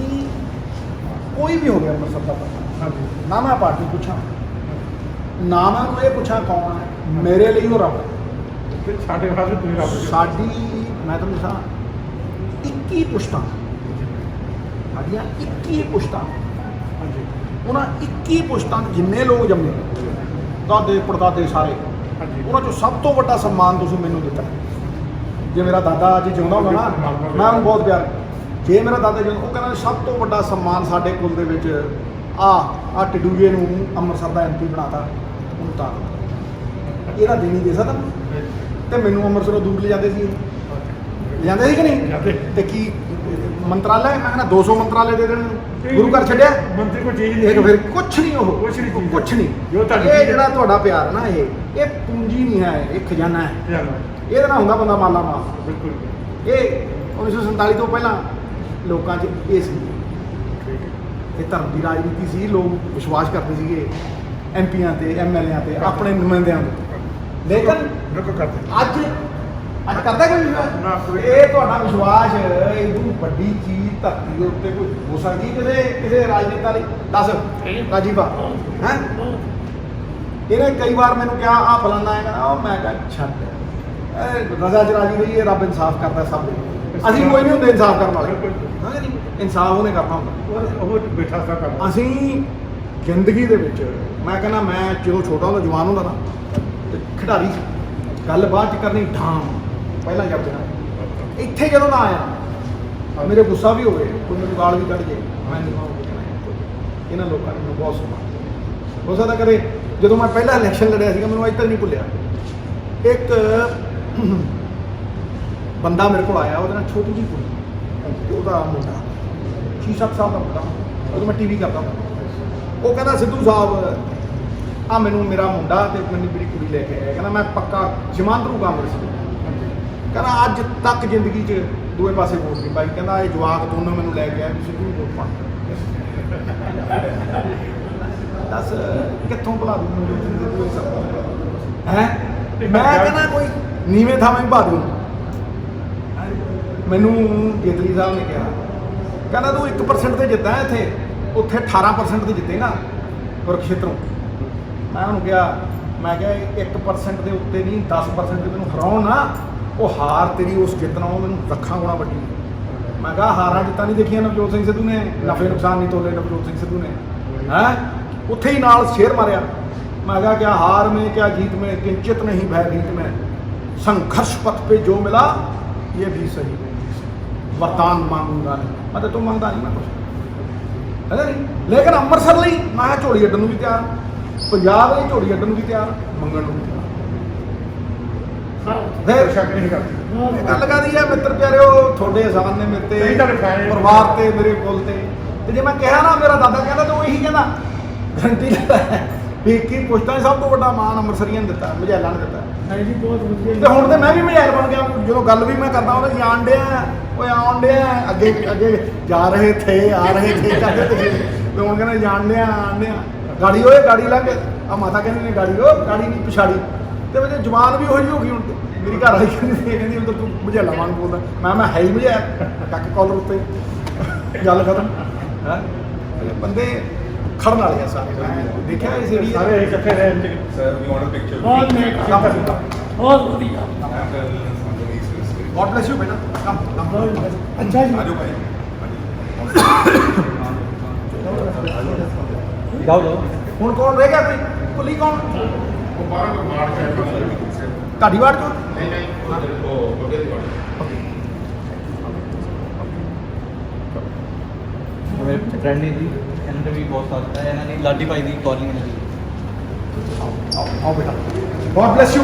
ਕੋਈ ਵੀ ਹੋ ਗਿਆ ਅੰਮ੍ਰਿਤਸਰ ਦਾ ਪਤਾ, ਨਾ ਮੈਂ ਪਾਰਟੀ ਪੁੱਛਾਂ, ਨਾ ਮੈਂ ਉਹਨੂੰ ਇਹ ਪੁੱਛਾਂ ਕੌਣ ਹੈ, ਮੇਰੇ ਲਈ ਉਹ ਰੱਬ ਹੈ। ਸਾਡੇ ਵਾਸਤੇ ਤੁਸੀਂ ਰੱਬ ਸਾਡੀ ਮੈਂ ਤੁਹਾਨੂੰ ਦੱਸਾਂ 21 ਪੁਸ਼ਤਾਂ, ਸਾਡੀਆਂ 21 ਪੁਸ਼ਤਾਂ, ਉਹਨਾਂ 21 ਪੁਸ਼ਤਾਂ ਜਿੰਨੇ ਲੋਕ ਜੰਮੇ, ਦਾਦੇ ਪੜਦਾਦੇ ਸਾਰੇ, ਉਹਨਾਂ ਚੋਂ ਸਭ ਤੋਂ ਵੱਡਾ ਸਨਮਾਨ ਤੁਸੀਂ ਮੈਨੂੰ ਦਿੱਤਾ। ਜੇ ਮੇਰਾ ਦਾਦਾ ਅੱਜ ਜਿਉਂਦਾ ਹੁੰਦਾ ਨਾ, ਮੈਂ ਉਹਨੂੰ ਬਹੁਤ ਪਿਆਰ, ਜੇ ਮੇਰਾ ਦਾਦਾ ਜਿਉਂਦਾ, ਉਹ ਕਹਿੰਦਾ ਸਭ ਤੋਂ ਵੱਡਾ ਸਨਮਾਨ ਸਾਡੇ ਕੁਲ ਦੇ ਵਿੱਚ ਆ ਟਿਡੂਏ ਨੂੰ ਅੰਮ੍ਰਿਤਸਰ ਦਾ MP ਬਣਾਤਾ, ਉਹਨੂੰ ਤਾਂ ਇਹਦਾ ਦੇਣ ਨਹੀਂ ਦੇ ਸਕਦਾ। ਤੇ ਮੈਨੂੰ ਅੰਮ੍ਰਿਤਸਰੋਂ ਦੂਰ ਲੈ ਜਾਂਦੇ ਸੀ, ਲਿਆਂਦੇ ਸੀ ਕਿ ਨਹੀਂ? ਤੇ ਕੀ ਮੰਤਰਾਲਾ, ਮੈਂ ਕਹਿੰਦਾ 200 ਮੰਤਰਾਲੇ ਦੇ ਦੇਣ, ਗੁਰੂ ਘਰ ਛੱਡਿਆ ਮੰਤਰੀ ਕੋਈ ਚੀਜ਼ ਇਹ ਫਿਰ ਕੁਛ ਨਹੀਂ, ਉਹ ਕੁਛ ਨਹੀਂ, ਕੁਛ ਨਹੀਂ। ਜੋ ਤੁਹਾਡੀ ਇਹ ਜਿਹੜਾ ਤੁਹਾਡਾ ਪਿਆਰ ਨਾ, ਇਹ ਪੂੰਜੀ ਨਹੀਂ ਹੈ, ਇਹ ਖਜ਼ਾਨਾ ਹੈ। ਇਹਦੇ ਨਾਲ ਹੁੰਦਾ ਬੰਦਾ ਮਾਲਾ ਮਾਲ। ਬਿਲਕੁਲ ਇਹ 1947 ਤੋਂ ਪਹਿਲਾਂ ਲੋਕਾਂ 'ਚ ਇਹ ਸੀ, ਇਹ ਧਰਮ ਦੀ ਰਾਜਨੀਤੀ ਸੀ। ਲੋਕ ਵਿਸ਼ਵਾਸ ਕਰਦੇ ਸੀਗੇ MPਆਂ ਤੇ MLAਆਂ ਤੇ, ਆਪਣੇ ਨੁਮਾਇੰਦਿਆਂ ਤੇ। ਲੇਕਿਨ ਅੱਜ ਕਰਦਾ ਕਿ ਵਿਸ਼ਵਾਸ? ਇਹ ਤੁਹਾਡਾ ਵਿਸ਼ਵਾਸ ਇਹਨੂੰ ਵੱਡੀ ਚੀਜ਼ ਧਰਤੀ ਦੇ ਉੱਤੇ ਕੋਈ ਹੋ ਸਕਦੀ ਕਿਸੇ ਰਾਜਨੇਤਾ ਲਈ? ਦੱਸ ਰਾਜੀਵਾ ਹੈ। ਇਹਨੇ ਕਈ ਵਾਰ ਮੈਨੂੰ ਕਿਹਾ ਆ ਫਲਾਨਾ ਹੈ, ਕਹਿੰਦਾ ਉਹ, ਮੈਂ ਕਿਹਾ ਛੱਡ, ਰਜ਼ਾ ਚ ਰਾਜੀ ਰਹੀ, ਇਹ ਰੱਬ ਇਨਸਾਫ ਕਰਦਾ ਸਭ ਦੇ। ਅਸੀਂ ਕੋਈ ਨਹੀਂ ਹੁੰਦੇ ਇਨਸਾਫ ਕਰਨ ਵਾਲੇ, ਇਨਸਾਫ ਉਹਨੇ ਕਰਨਾ ਹੁੰਦਾ। ਉਹ ਬੈਠਾ ਸਾ ਕੰਮ। ਅਸੀਂ ਜ਼ਿੰਦਗੀ ਦੇ ਵਿੱਚ, ਮੈਂ ਕਹਿੰਦਾ, ਮੈਂ ਜਦੋਂ ਛੋਟਾ ਹੁੰਦਾ, ਜਵਾਨ ਹੁੰਦਾ ਨਾ, ਤੇ ਖਿਡਾਰੀ ਗੱਲ ਬਾਅਦ ਚ ਕਰਨੀ, ਢਾਮ ਪਹਿਲਾਂ ਜਦ ਦੇਣਾ। ਇੱਥੇ ਜਦੋਂ ਨਾ ਆਇਆ, ਮੇਰੇ ਗੁੱਸਾ ਵੀ ਹੋਵੇ, ਕੋਈ ਮੈਨੂੰ ਗਾਲ ਵੀ ਕੱਢ ਜੇ, ਮੈਂ ਨਹੀਂ ਕਹਾਂਗਾ ਇਹਨਾਂ ਲੋਕਾਂ ਨੇ ਮੈਨੂੰ ਬਹੁਤ ਸਮਾਂ। ਹੋ ਸਕਦਾ ਕਰੇ ਜਦੋਂ ਮੈਂ ਪਹਿਲਾਂ ਇਲੈਕਸ਼ਨ ਲੜਿਆ ਸੀਗਾ, ਮੈਨੂੰ ਅੱਜ ਤੱਕ ਨਹੀਂ ਭੁੱਲਿਆ, ਇੱਕ ਬੰਦਾ ਮੇਰੇ ਕੋਲ ਆਇਆ, ਉਹਦੇ ਨਾਲ ਛੋਟੀ ਜਿਹੀ ਕੁੜੀ, ਉਹਦਾ ਮੁੰਡਾ 6-7 ਸਾਲ ਦਾ ਮੁੰਡਾ, ਉਦੋਂ ਮੈਂ TV ਕਰਦਾ। ਉਹ ਕਹਿੰਦਾ ਸਿੱਧੂ ਸਾਹਿਬ ਆ ਮੈਨੂੰ ਮੇਰਾ ਮੁੰਡਾ ਤੇ ਮੈਨੂੰ ਮੇਰੀ ਕੁੜੀ ਲੈ ਕੇ ਆਇਆ, ਕਹਿੰਦਾ ਮੈਂ ਪੱਕਾ ਜਮਾਂਦਰੂ ਕਾਂਗਰਸ, ਕਹਿੰਦਾ ਅੱਜ ਤੱਕ ਜ਼ਿੰਦਗੀ 'ਚ ਦੂਏ ਪਾਸੇ ਵੋਟ ਨਹੀਂ ਪਾਈ, ਕਹਿੰਦਾ ਇਹ ਜਵਾਕ ਦੋਨੋਂ ਮੈਨੂੰ ਲੈ ਕੇ ਆਏ, ਸਿੱਧੂ ਨੂੰ ਵੋਟ ਪਾ। ਦੱਸ ਕਿੱਥੋਂ ਭੁਲਾ ਦੂੰ ਹੈ? ਮੈਂ ਕਹਿੰਦਾ ਕੋਈ ਨੀਵੇਂ ਥਾਵੇਂ ਵੀ ਪਾ ਦੂੰ। ਮੈਨੂੰ ਜੇਤਲੀ ਸਾਹਿਬ ਨੇ ਕਿਹਾ ਕਹਿੰਦਾ ਤੂੰ 1% ਤੇ ਜਿੱਤਾ ਇੱਥੇ, ਉੱਥੇ 18% ਤੇ ਜਿੱਤੇਗਾ ਕੁਰਕਸ਼ੇਤਰੋਂ। ਮੈਂ ਉਹਨੂੰ ਕਿਹਾ, ਮੈਂ ਕਿਹਾ 1% ਦੇ ਉੱਤੇ ਨਹੀਂ 10% ਤੇ ਤੈਨੂੰ ਹਰਾਉਣ ਨਾ, ਉਹ ਹਾਰ ਤੇਰੀ ਉਸ ਜਿੱਤਣਾ ਉਹ ਮੈਨੂੰ ਲੱਖਾਂ ਗੁਣਾ ਵੱਡੀ। ਮੈਂ ਕਿਹਾ ਹਾਰਾਂ ਜਿੱਤਾਂ ਨਹੀਂ ਦੇਖੀਆਂ ਨਵਜੋਤ ਸਿੰਘ ਸਿੱਧੂ ਨੇ, ਨਫੇ ਨੁਕਸਾਨ ਨਹੀਂ ਤੋਲੇ ਨਵਜੋਤ ਸਿੰਘ ਸਿੱਧੂ ਨੇ, ਹੈ ਉੱਥੇ ਹੀ ਨਾਲ ਸ਼ੇਰ ਮਾਰਿਆ। मैं कहा क्या हार में क्या जीत में किंचित नहीं भयभीत में, संघर्ष पथ पे जो मिला ये भी सही, वरदान मांगूंगा नहीं। मैं तो तुम मांगता नहीं, मैं कुछ है नहीं, लेकिन ਅੰਮ੍ਰਿਤਸਰ ਲਈ मैं ਝੋਲੀ ਅੱਡਣ ਨੂੰ ਵੀ ਤਿਆਰ, ਪੰਜਾਬ ਲਈ ਝੋਲੀ ਅੱਡਣ ਨੂੰ ਵੀ ਤਿਆਰ, ਮੰਗਣ ਨੂੰ ਵੀ ਤਿਆਰ। ਫਿਰ ਸ਼ੱਕ ਨਹੀਂ ਕਰਦਾ ਇਹ ਗੱਲ ਕਾਹਦੀ ਹੈ ਮਿੱਤਰ ਪਿਆਰਿਓ, ਤੁਹਾਡੇ ਆਸਾਨ ਨੇ ਮੇਰੇ ਤੇ, ਪਰਿਵਾਰ ਤੇ, ਮੇਰੇ ਕੋਲ ਤੇ ਜੇ ਮੈਂ ਕਿਹਾ ਨਾ ਮੇਰਾ ਦਾਦਾ ਕਹਿੰਦਾ ਤਾਂ ਉਹ ਇਹੀ ਕਹਿੰਦਾ, ਗਰੰਟੀ ਲੈਂਦਾ ਵੀ ਕੀ ਪੁੱਛਦਾ ਸਭ ਤੋਂ ਵੱਡਾ ਮਾਣ ਅੰਮ੍ਰਿਤਸਰੀਆਂ ਨੇ ਦਿੱਤਾ, ਮਝੈਲਾਂ ਨੇ ਦਿੱਤਾ। ਜੀ ਬਹੁਤ ਵਧੀਆ। ਤੇ ਹੁਣ ਤੇ ਮੈਂ ਵੀ ਮਝੈਲ ਬਣ ਗਿਆ, ਜਦੋਂ ਗੱਲ ਵੀ ਮੈਂ ਕਰਦਾ ਉਹਨੇ ਜਾਣ ਡਿਆ, ਓਏ ਆਉਣ ਡਿਆ, ਅੱਗੇ ਅੱਗੇ ਜਾ ਰਹੇ ਥੇ ਆ ਰਹੇ ਥੇ ਕਰਦੇ ਤੇ ਹੁਣ ਕਹਿੰਦਾ ਜਾਣ ਡਿਆ ਆਣ ਡਿਆ, ਗਾੜੀ ਓਏ ਗਾੜੀ ਲੰਘ ਆ, ਮਾਤਾ ਕਹਿੰਦੀ ਨੇ ਗਾੜੀ ਓ ਗਾੜੀ ਨਹੀਂ ਪਿਛਾੜੀ, ਤੇ ਮੇਰੇ ਜ਼ੁਬਾਨ ਵੀ ਉਹੀ ਹੋ ਗਈ ਹੁਣ ਤੇ। ਮੇਰੀ ਘਰ ਵਾਲੀ ਕਹਿੰਦੀ ਹੁਣ ਤਾਂ ਤੂੰ ਮਝੈਲਾਂ ਵਾਂਗ ਬੋਲਦਾ, ਮੈਂ ਹੈ ਹੀ ਮਝੈਲ, ਕੱਕ ਕਾਲਰ ਉੱਤੇ ਗੱਲ ਖਤਮ ਹੈ। ਬੰਦੇ ਖੜਨ ਵਾਲੇ ਆ ਸਾਰੇ, ਮੈਂ ਦੇਖਿਆ ਇਸ ਏਰੀਏ ਸਾਰੇ ਇਕੱਠੇ ਰਹਿਣ ਤੇ Sir, we want a picture. ਬਹੁਤ ਮਿਹਰਬਾਨੀ, ਬਹੁਤ ਵਧੀਆ। God bless you ਬੇਟਾ, ਕੰਮ ਅੱਛਾ ਜੀ। आजो भाई। जाओ जाओ। ਹੁਣ ਕੌਣ ਰਹਿ ਗਿਆ, ਕੋਈ ਕੁਲੀ ਕੌਣ, वो बाहर को बाहर से ਢਾਡੀ ਵਾੜ ਚੋਂ? नहीं नहीं वो बगल की बात। मेरे फ्रेंड ने जी इन्होंने भी बहुत साथ दिया, इन्होंने लाडी भाई की कॉलिंग ने दी। ਆਓ ਬੇਟਾ, God bless you।